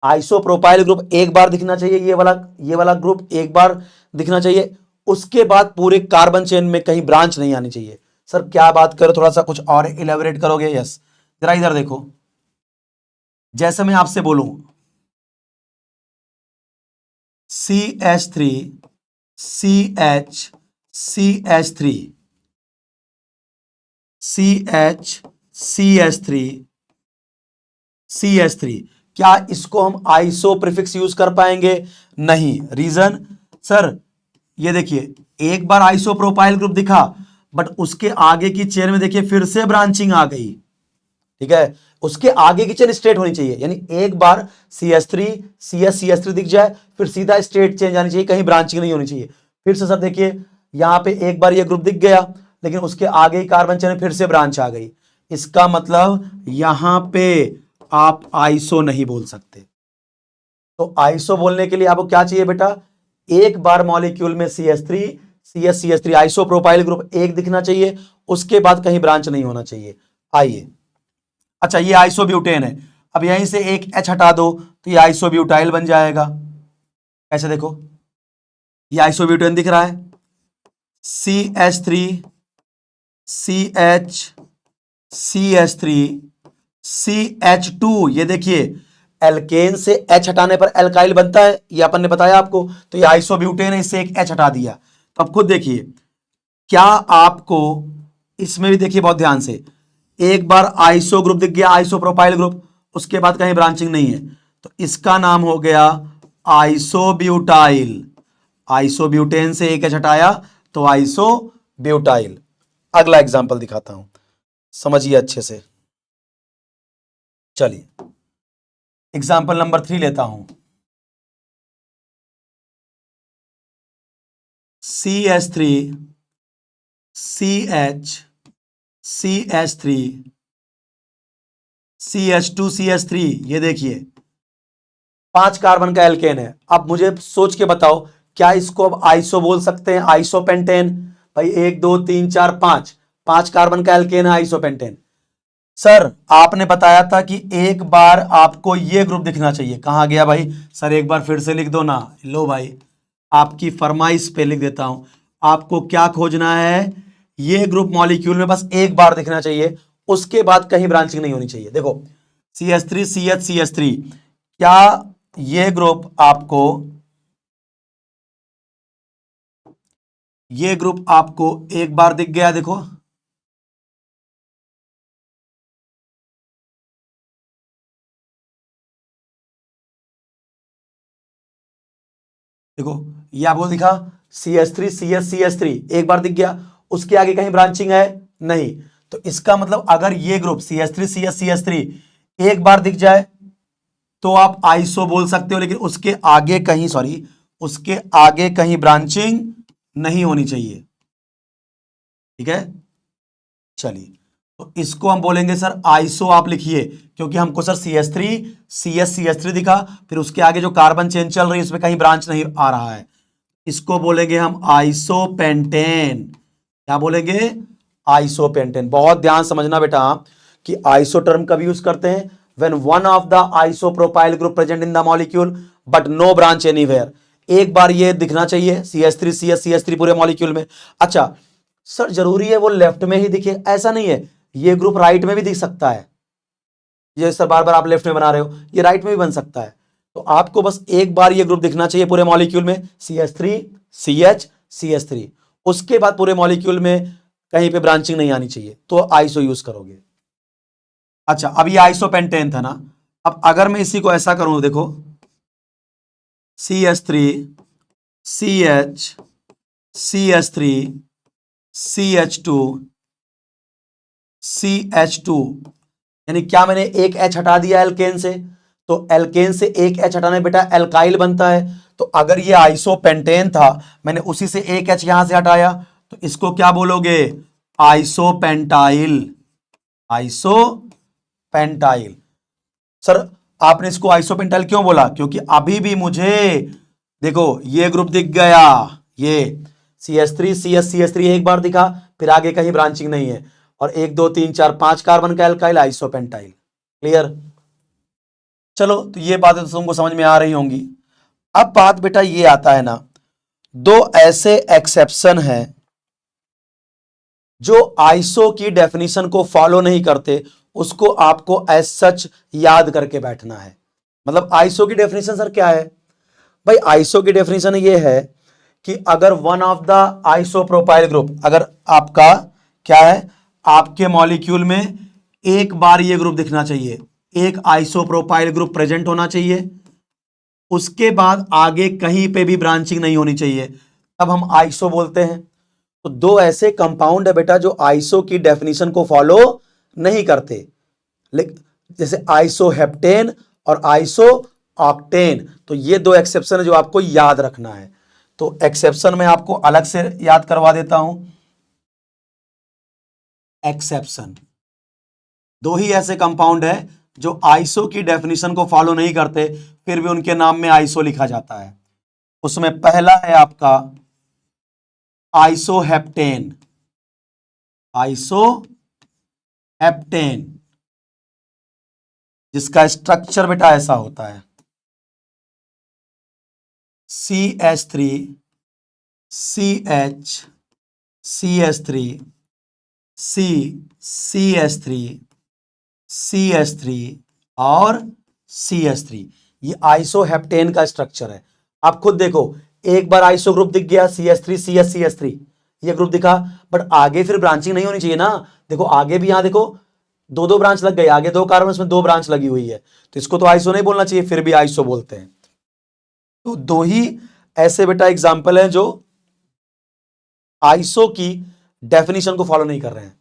आइसोप्रोपाइल ग्रुप एक बार दिखना चाहिए, ये वाला ग्रुप एक बार दिखना चाहिए। उसके बाद पूरे कार्बन चेन में कहीं ब्रांच नहीं आनी चाहिए। सर क्या बात करो, थोड़ा सा कुछ और इलेबोरेट करोगे? यस, जरा इधर देखो, जैसे मैं आपसे बोलूं CH3 CH CH3 CH CH3 CH3, क्या इसको हम आइसो प्रीफिक्स यूज कर पाएंगे? नहीं। रीजन? सर ये देखिए, एक बार आइसोप्रोपाइल ग्रुप दिखा बट उसके आगे की चेन में देखिए फिर से ब्रांचिंग आ गई। ठीक है, उसके आगे की चेन स्ट्रेट होनी चाहिए। यानी एक बार CH3 CH3 दिख जाए फिर सीधा स्ट्रेट चेंज आनी चाहिए, कहीं ब्रांचिंग नहीं होनी चाहिए। फिर से सर देखिए, यहां पे एक बार ये ग्रुप दिख गया लेकिन उसके आगे ही कार्बन चेन फिर से ब्रांच आ गई। इसका मतलब यहां पे आप आइसो नहीं बोल सकते। तो आइसो बोलने के लिए आपको क्या चाहिए बेटा? एक बार मॉलिक्यूल में CH3 CH3 आइसोप्रोपाइल ग्रुप एक दिखना चाहिए, उसके बाद कहीं ब्रांच नहीं होना चाहिए। आइए, अच्छा ये आइसोब्यूटेन है, अब यहीं से एक H हटा दो तो ये आइसोब्यूटाइल बन जाएगा। ऐसे देखो, ये आइसोब्यूटेन दिख रहा है, CH3 CH CH3 CH2, ये देखिए एल्केन से H हटाने पर एल्काइल बनता है, ये अपन ने बताया आपको। तो ये आइसोब्यूटेन है, इससे एक H हटा दिया। तो अब खुद देखिए, क्या आपको इसमें भी देखिए बहुत ध्यान से, एक बार आइसो ग्रुप दिख गया, आइसोप्रोपाइल ग्रुप, उसके बाद कहीं ब्रांचिंग नहीं है, तो इसका नाम हो गया आइसोब्यूटाइल। आइसोब्यूटेन से एक H हटाया तो आइसोब्यूटाइल। अगला एग्जांपल दिखाता हूं, समझिए अच्छे से। चलिए एग्जाम्पल नंबर 3 लेता हूं। CH3 CH CH3 CH2 CH3, ये देखिए 5 कार्बन का एल्केन है। अब मुझे सोच के बताओ, क्या इसको अब आइसो बोल सकते हैं? आइसोपेंटेन। भाई 1 2 3 4 5, 5 कार्बन का एल्केन है, आइसोपेंटेन। सर आपने बताया था कि एक बार आपको ये ग्रुप दिखना चाहिए, कहां गया भाई? सर एक बार फिर से लिख दो ना। लो भाई, आपकी फरमाइश पे लिख देता हूं। आपको क्या खोजना है? ये ग्रुप मॉलिक्यूल में बस एक बार दिखना चाहिए, उसके बाद कहीं ब्रांचिंग नहीं होनी चाहिए। देखो CH3 CH CH3, क्या ये ग्रुप आपको, ये ग्रुप आपको एक बार दिख गया? देखो देखो, ये आपको दिखा CH3 CH CH3 एक बार दिख गया, उसके आगे कहीं ब्रांचिंग है नहीं। तो इसका मतलब अगर ये ग्रुप CH3 CH CH3 एक बार दिख जाए तो आप आइसो बोल सकते हो, लेकिन उसके आगे कहीं, सॉरी, उसके आगे कहीं ब्रांचिंग नहीं होनी चाहिए। ठीक है, चलिए तो इसको हम बोलेंगे सर आइसो। आप लिखिए, क्योंकि हमको सर CH3 CH CH3 दिखा, फिर उसके आगे जो कार्बन चेन चल रही है उसमें कहीं ब्रांच नहीं आ रहा है, इसको बोलेंगे हम आइसोपेंटेन। क्या बोलेंगे? आइसोपेंटेन। बहुत ध्यान समझना बेटा कि आइसो टर्म कब यूज करते हैं? When one of the isopropyl group present in the molecule but no branch anywhere. एक बार ये दिखना चाहिए CH3 CH CH3 पूरे मॉलिक्यूल में। अच्छा, सर जरूरी है वो लेफ्ट में ही दिखे? ऐसा नहीं है, ये ग्रुप राइट में भी दिख सकता है। ये सर बार बार आप लेफ्ट में बना रहे हो, ये राइट में भी बन सकता है। तो आपको बस एक बार ये ग्रुप दिखना चाहिए पूरे मॉलिक्यूल में, CH3 CH CH3। उसके बाद पूरे मॉलिक्यूल में कहीं पे ब्रांचिंग नहीं आनी चाहिए, तो आइसो यूज करोगे। अच्छा, अब ये आइसोपेंटेन था ना, अब अगर मैं इसी को ऐसा करूं, देखो CH3 CH CH3 CH2 CH2, यानी क्या मैंने एक H हटा दिया एल्केन से, तो एल्केन से एक H हटाने बेटा एल्काइल बनता है। तो अगर ये आइसोपेंटेन था, मैंने उसी से एक H यहां से हटाया, तो इसको क्या बोलोगे? आइसोपेंटाइल। आइसोपेंटाइल। सर आपने इसको आइसोपेंटाइल क्यों बोला? क्योंकि अभी भी मुझे देखो ये ग्रुप दिख गया, ये CH3 CH CH3 एक बार दिखा, फिर आगे कहीं ब्रांचिंग नहीं है, और 1 2 3 4 5 कार्बन का एल्काइल, आइसोपेंटाइल। क्लियर? चलो, तो ये बातें तो तुमको समझ में आ रही होंगी। अब बात बेटा ये आता है ना, दो ऐसे एक्सेप्शन हैं जो आइसो की डेफिनेशन को फॉलो नहीं करते, उसको आपको एज सच याद करके बैठना है। मतलब आइसो की डेफिनेशन सर क्या है? भाई आइसो की डेफिनेशन ये है कि अगर one of the isopropyl group, अगर आपका क्या है, आपके मॉलिक्यूल में एक बार ये ग्रुप दिखना चाहिए, एक आइसोप्रोपाइल ग्रुप प्रेजेंट होना चाहिए, उसके बाद आगे कहीं पे भी ब्रांचिंग नहीं होनी चाहिए, तब हम आइसो बोलते हैं। तो दो ऐसे कंपाउंड है बेटा जो आइसो की डेफिनेशन को फॉलो नहीं करते, लेकिन जैसे आइसोहेप्टेन और आइसो ऑक्टेन, तो ये दो एक्सेप्शन है जो आपको याद रखना है। तो एक्सेप्शन मैं आपको अलग से याद करवा देता हूं। एक्सेप्शन, दो ही ऐसे कंपाउंड है जो आइसो की डेफिनेशन को फॉलो नहीं करते, फिर भी उनके नाम में आइसो लिखा जाता है। उसमें पहला है आपका आइसोहेप्टेन। आइसोहेप्टेन जिसका स्ट्रक्चर बेटा ऐसा होता है, CH3 CH CH3 C CH3 CH3 और CH3, ये आइसोहेप्टेन का स्ट्रक्चर है। आप खुद देखो, एक बार आइसो ग्रुप दिख गया CH3 CH CH3, ये ग्रुप दिखा, बट आगे फिर ब्रांचिंग नहीं होनी चाहिए ना। देखो आगे भी, यहां देखो दो दो ब्रांच लग गई, आगे दो कार्बन, इसमें दो ब्रांच लगी हुई है, तो इसको तो आइसो नहीं बोलना चाहिए, फिर भी आइसो बोलते हैं। तो दो ही ऐसे बेटा एग्जाम्पल हैं जो आइसो की डेफिनेशन को फॉलो नहीं कर रहे हैं,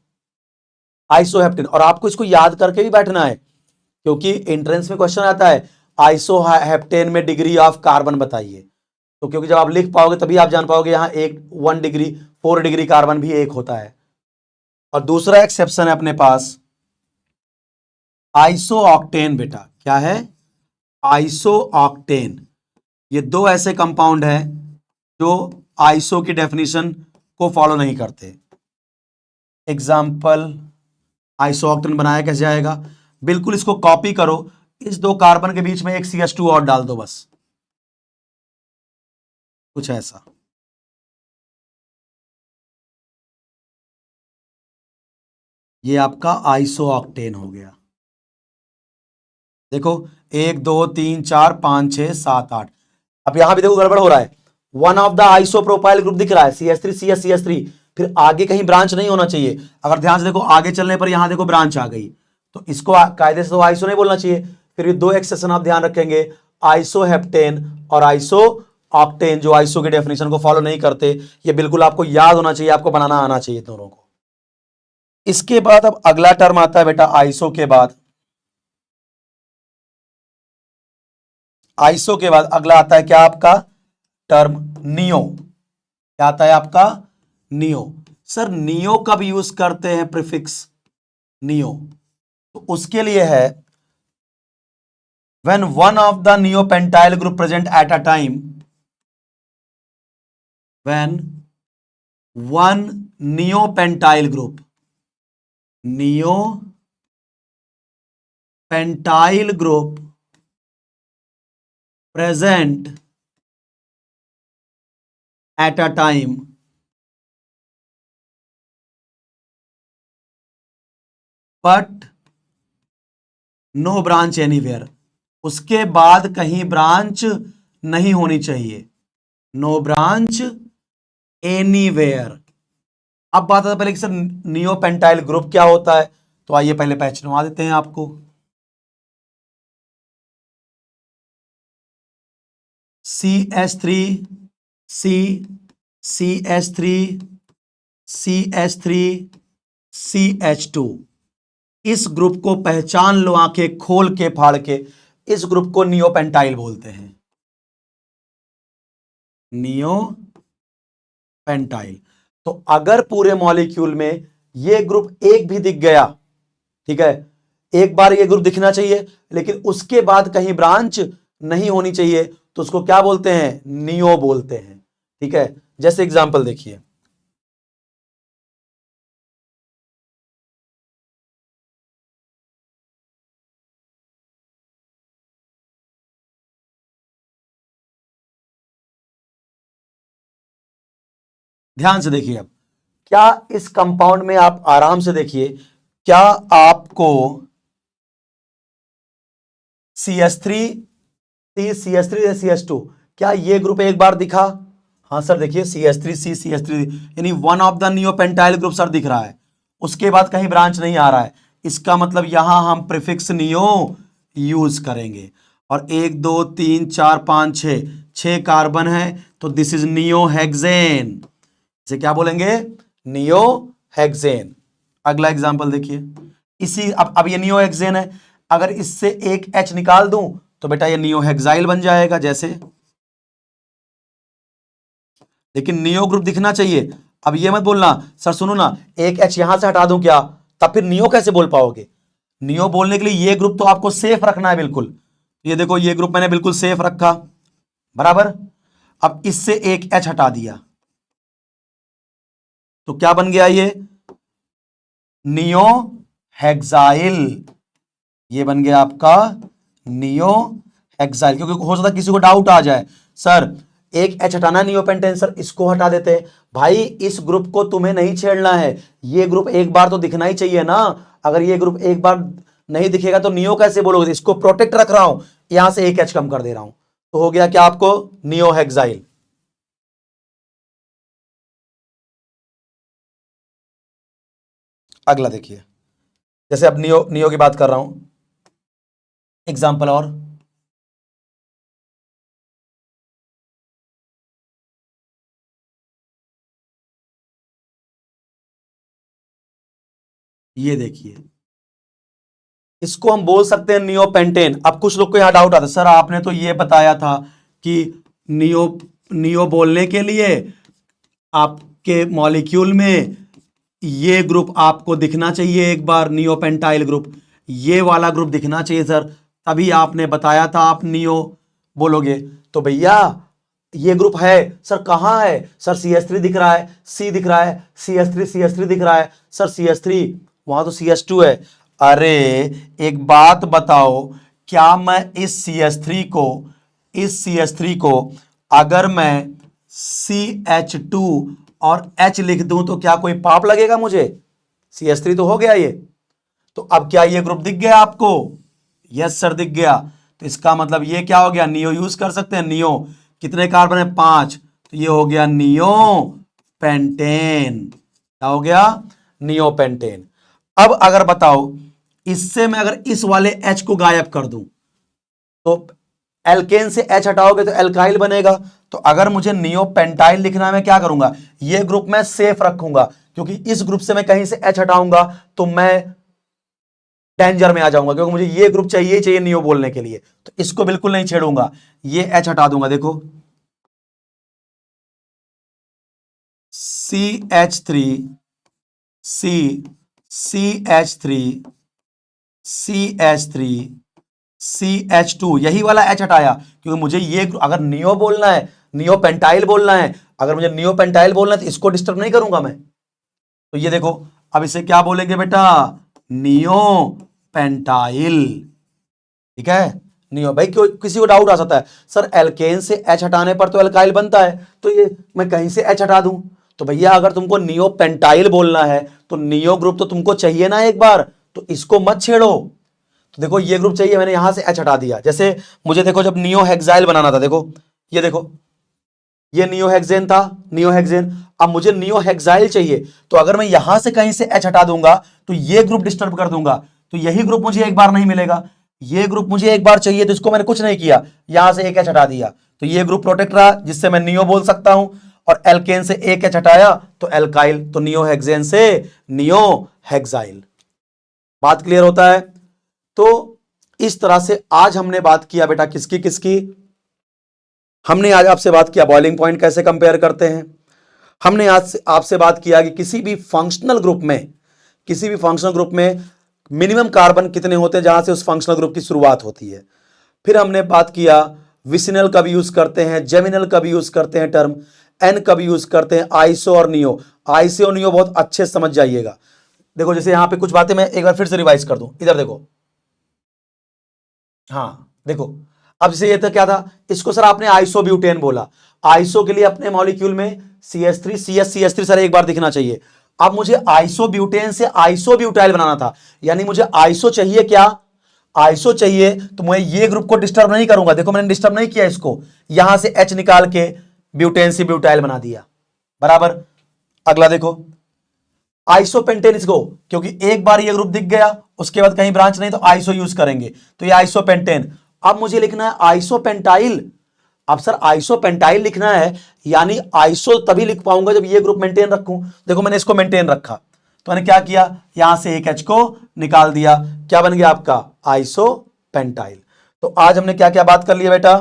आइसोहेप्टेन। और आपको इसको याद करके भी बैठना है, क्योंकि एंट्रेंस में क्वेश्चन आता है आइसोहेप्टेन में डिग्री ऑफ कार्बन बताइए, तो क्योंकि जब आप लिख पाओगे तभी आप जान पाओगे यहां एक 1 डिग्री 4 डिग्री कार्बन भी एक होता है। और दूसरा एक्सेप्शन है अपने पास आइसो ऑक्टेन। बेटा क्या है? Iso octane. ये दो ऐसे कंपाउंड हैं जो आइसो की डेफिनेशन को फॉलो नहीं करते। एग्जाम्पल, आइसोऑक्टेन बनाया कैसे जाएगा? बिल्कुल इसको कॉपी करो, इस दो कार्बन के बीच में एक CH2 और डाल दो, बस कुछ ऐसा। ये आपका आइसोऑक्टेन हो गया। देखो 1 2 3 4 5 6 7 8, अब यहां भी देखो गड़बड़ हो रहा है। One of the isopropyl group दिख रहा है CH3 CH CH3, फिर आगे कहीं ब्रांच नहीं होना चाहिए। अगर ध्यान से देखो आगे चलने पर यहां देखो ब्रांच आ गई, तो इसको कायदे से तो आइसो नहीं बोलना चाहिए। फिर ये दो एक्सेप्शन आप ध्यान रखेंगे, आइसोहेप्टेन और आइसो ऑक्टेन, जो आइसो की डेफिनेशन को फॉलो नहीं करते। ये बिल्कुल आपको याद होना चाहिए, आपको बनाना आना चाहिए दोनों को। इसके बाद अब अगला टर्म आता है बेटा आइसो के बाद, आइसो के बाद अगला आता है क्या आपका टर्म? नियो। क्या आता है आपका? नियो। सर नियो कब यूज करते हैं प्रीफिक्स नियो? तो उसके लिए है when one of the neopentyl group present at a time, when one neopentyl group, neopentyl group present at a time, but no branch anywhere, उसके बाद कहीं ब्रांच नहीं होनी चाहिए, नो ब्रांच एनीवेयर। अब बात आता है पहले कि सर नियोपेंटाइल ग्रुप क्या होता है, तो आइए पहले पहचानवा देते हैं आपको। CH3 C CH3 CH3 CH2, इस ग्रुप को पहचान लो आंखें खोल के फाड़ के, इस ग्रुप को नियोपेंटाइल बोलते हैं, नियोपेंटाइल। तो अगर पूरे मॉलिक्यूल में ये ग्रुप एक भी दिख गया, ठीक है, एक बार ये ग्रुप दिखना चाहिए लेकिन उसके बाद कहीं ब्रांच नहीं होनी चाहिए, तो उसको क्या बोलते हैं, नियो बोलते हैं। ठीक है, जैसे एग्जांपल देखिए, ध्यान से देखिए। अब क्या इस कंपाउंड में आप आराम से देखिए, क्या आपको CH3 CH3 या CH2, क्या ये ग्रुप एक बार दिखा? हाँ सर देखिए CH3 CH3, यानी one of the neopentyl group sir दिख रहा है, उसके बाद कहीं ब्रांच नहीं आ रहा है, इसका मतलब यहां हम प्रीफिक्स नियो यूज करेंगे। और 1 2 3 4 5 6, 6 कार्बन है, तो दिस इज नियो हेक्सेन, इसे क्या बोलेंगे, नियो हेक्सेन। अगला एग्जांपल देखिए, इसी अब ये नियो हेक्सेन है, अगर इससे एक H निकाल दूं तो बेटा ये नियो हेक्साइल बन जाएगा जैसे, लेकिन नियो ग्रुप दिखना चाहिए। अब ये मत बोलना सर सुनो ना, एक H यहां से हटा दूं क्या, तब फिर नियो कैसे बोल पाओगे? नियो बोलने के लिए ये ग्रुप तो आपको सेफ रखना है बिल्कुल, ये देखो ये ग्रुप मैंने बिल्कुल सेफ रखा, बराबर। अब इससे एक H हटा दिया तो क्या बन गया, ये नियो हेक्साइल, ये बन गया आपका नियो हेक्साइल। क्योंकि हो सकता है किसी को डाउट आ जाए, सर एक H हटाना नियोपेंटेन, सर इसको हटा देते हैं। भाई इस ग्रुप को तुम्हें नहीं छेड़ना है, ये ग्रुप एक बार तो दिखना ही चाहिए ना, अगर ये ग्रुप एक बार नहीं दिखेगा तो नियो कैसे बोलोगे? इसको प्रोटेक्ट रख रहा हूं, यहां से एक H कम कर दे रहा हूं, तो हो गया क्या आपको, नियो हेक्साइल। अगला देखिए, जैसे अब नियो नियो की बात कर रहा हूं, एग्जाम्पल और, ये देखिए, इसको हम बोल सकते हैं नियोपेंटेन। अब कुछ लोग को यहां डाउट आता है, सर आपने तो ये बताया था कि नियो नियो बोलने के लिए आपके मॉलिक्यूल में ये ग्रुप आपको दिखना चाहिए एक बार, नियोपेंटाइल ग्रुप, ये वाला ग्रुप दिखना चाहिए सर, तभी आपने बताया था आप नियो बोलोगे। तो भैया ये ग्रुप है सर, कहां है सर, CH3 दिख रहा है, C दिख रहा है, CH3 दिख रहा है सर, CH3 वहां तो CH2 है। अरे एक बात बताओ, क्या मैं इस CH3 को अगर मैं CH2 और H लिख दूं तो क्या कोई पाप लगेगा मुझे? CH3 तो हो गया ये, तो अब क्या ये ग्रुप दिख गया आपको? यस सर दिख गया, तो इसका मतलब ये क्या हो गया, नियो यूज कर सकते हैं। नियो कितने कार्बन है, 5, तो ये हो गया नियो पेंटेन, क्या हो गया, नियो पेंटेन। अब अगर बताओ इससे मैं अगर इस वाले H को गायब कर दूं, तो एल्केन से H हटाओगे तो एल्काइल बनेगा, तो अगर मुझे नियोपेंटाइल लिखना है मैं क्या करूंगा, ये ग्रुप मैं सेफ रखूंगा, क्योंकि इस ग्रुप से मैं कहीं से H हटाऊंगा तो मैं डेंजर में आ जाऊंगा, क्योंकि मुझे ये ग्रुप चाहिए ही चाहिए नियो बोलने के लिए, तो इसको बिल्कुल नहीं छेड़ूंगा, ये H हटा दूंगा। देखो CH3 C CH3 CH3 CH2, यही वाला H हटाया, क्योंकि मुझे ये अगर नियो बोलना है, नियो पेंटाइल बोलना है, अगर मुझे नियो पेंटाइल बोलना है तो इसको डिस्टर्ब नहीं करूंगा मैं। तो ये देखो, अब इसे क्या बोलेंगे बेटा, नियो पेंटाइल। ठीक है, नियो। भाई क्यों किसी को डाउट आ सकता है, सर एल्केन से H हटाने पर तो एल्काइल बनता है, तो ये मैं कहीं से H हटा दूं, तो भैया अगर तुमको नियो पेंटाइल बोलना है तो नियो ग्रुप तो तुमको चाहिए ना एक बार, तो इसको मत छेड़ो। तो देखो ये ग्रुप चाहिए, मैंने यहां से H हटा दिया। जैसे मुझे देखो जब नियोहेक्साइल बनाना था, देखो ये देखो ये नियोहेक्सेन था, नियोहेक्सेन। अब मुझे नियोहेक्साइल चाहिए, तो अगर मैं यहां से कहीं से H हटा दूंगा तो ये ग्रुप डिस्टर्ब कर दूंगा, तो यही ग्रुप मुझे एक बार नहीं मिलेगा। ये ग्रुप मुझे एक बार चाहिए, तो इसको मैंने कुछ नहीं किया, यहां से एक H हटा दिया, तो ये ग्रुप प्रोटेक्ट रहा, जिससे मैं नियो बोल सकता हूं। और एल्केन से एक H हटाया तो एल्काइल, तो नियोहेक्सेन से नियोहेक्साइल। बात क्लियर होता है? तो इस तरह से आज हमने बात किया बेटा किसकी किसकी। हमने आज आपसे बात किया बॉइलिंग पॉइंट कैसे कंपेयर करते हैं। हमने आज आपसे बात किया कि किसी भी फंक्शनल ग्रुप में मिनिमम कार्बन कितने होते हैं जहां से उस फंक्शनल ग्रुप की शुरुआत होती है। फिर हमने बात किया विसिनल कब यूज करते हैं, जेमिनल कब यूज करते हैं टर्म, एन कब यूज करते हैं, आइसो और नियो। आइसो और नियो बहुत अच्छे से समझ जाइएगा। देखो जैसे यहां पे कुछ बातें मैं एक बार फिर से रिवाइज कर दूं, इधर देखो। हाँ देखो, अब जैसे ये तो क्या था, इसको सर आपने आइसोब्यूटेन बोला। आइसो के लिए अपने मॉलिक्यूल में CH3 CH सर एक बार दिखना चाहिए। अब मुझे आइसोब्यूटेन से आइसोब्यूटाइल बनाना था, यानी मुझे आइसो चाहिए क्या, आइसो चाहिए, तो मैं ये ग्रुप को डिस्टर्ब नहीं करूंगा। देखो मैंने डिस्टर्ब नहीं किया इसको, यहां से H निकाल के ब्यूटेन से ब्यूटाइल बना दिया, बराबर। अगला देखो आइसोपेंटेन इसको, क्योंकि एक बार ये ग्रुप दिख गया उसके बाद कहीं ब्रांच नहीं, तो आइसो यूज करेंगे, तो ये आइसोपेंटेन। अब मुझे लिखना है आइसोपेंटाइल। अब सर आइसोपेंटाइल लिखना है, यानी आइसो तभी लिख पाऊंगा जब ये ग्रुप मेंटेन रखूं। देखो मैंने इसको मेंटेन रखा, तो मैंने क्या किया, यहां से एक H को निकाल दिया, क्या बन गया आपका आइसोपेंटाइल। तो आज हमने क्या क्या बात कर लिया बेटा,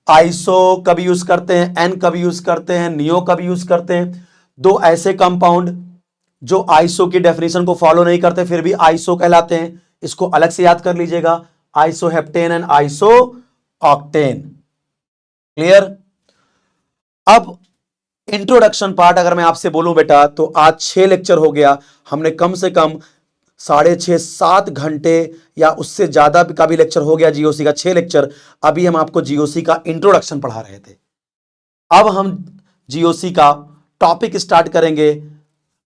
आइसो कब यूज करते हैं, एन कब यूज करते हैं, नियो कब यूज करते हैं। दो ऐसे कंपाउंड जो आइसो की डेफिनेशन को फॉलो नहीं करते फिर भी आइसो कहलाते हैं, इसको अलग से याद कर लीजिएगा, isoheptane and iso octane. Clear? अब इंट्रोडक्शन पार्ट अगर मैं आपसे बोलूं बेटा, तो आज 6 लेक्चर हो गया। हमने कम से कम 6.5-7 घंटे या उससे ज्यादा का भी लेक्चर हो गया जीओसी का, 6 लेक्चर। अभी हम आपको जीओसी का इंट्रोडक्शन पढ़ा रहे थे। अब हम जीओसी का टॉपिक स्टार्ट करेंगे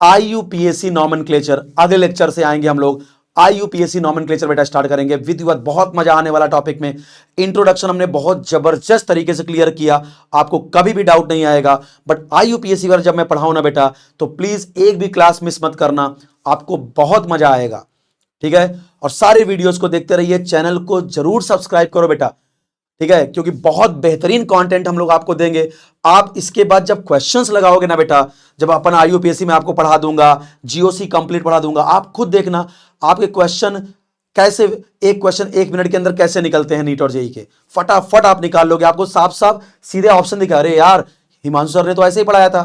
IUPAC नॉमेनक्लेचर। अगले लेक्चर से आएंगे हम लोग IUPAC नॉमेनक्लेचर बेटा स्टार्ट करेंगे विधिवत, बहुत मजा आने वाला टॉपिक में। इंट्रोडक्शन हमने बहुत जबरदस्त तरीके से क्लियर किया, आपको कभी भी डाउट नहीं आएगा। बट IUPAC पर जब मैं पढ़ाऊं ना बेटा, तो प्लीज एक भी क्लास मिस मत करना, आपको बहुत मजा आएगा, ठीक है। और सारे वीडियोस को देखते रहिए, चैनल को जरूर सब्सक्राइब करो बेटा, ठीक है, क्योंकि बहुत बेहतरीन कंटेंट हम लोग आपको देंगे। आप इसके बाद जब क्वेश्चंस लगाओगे ना बेटा, जब अपन IUPAC में आपको पढ़ा दूंगा, जीओसी कंप्लीट पढ़ा दूंगा, आप खुद देखना आपके क्वेश्चन कैसे, एक क्वेश्चन 1 मिनट के अंदर कैसे निकलते हैं नीट और जेई के, फटाफट आप निकाल लोगे। आपको साफ साफ सीधे ऑप्शन दिखा रहे यार, हिमांशु सर ने तो ऐसे ही पढ़ाया था,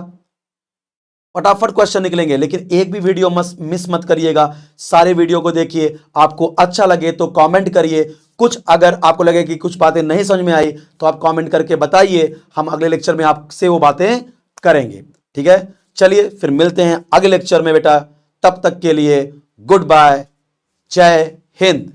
फटाफट क्वेश्चन निकलेंगे। लेकिन एक भी वीडियो मिस मत करिएगा, सारे वीडियो को देखिए। आपको अच्छा लगे तो कमेंट करिए, कुछ अगर आपको लगे कि कुछ बातें नहीं समझ में आई तो आप कमेंट करके बताइए, हम अगले लेक्चर में आपसे वो बातें करेंगे, ठीक है। चलिए फिर मिलते हैं अगले लेक्चर में बेटा, तब तक के लिए गुड बाय, जय हिंद।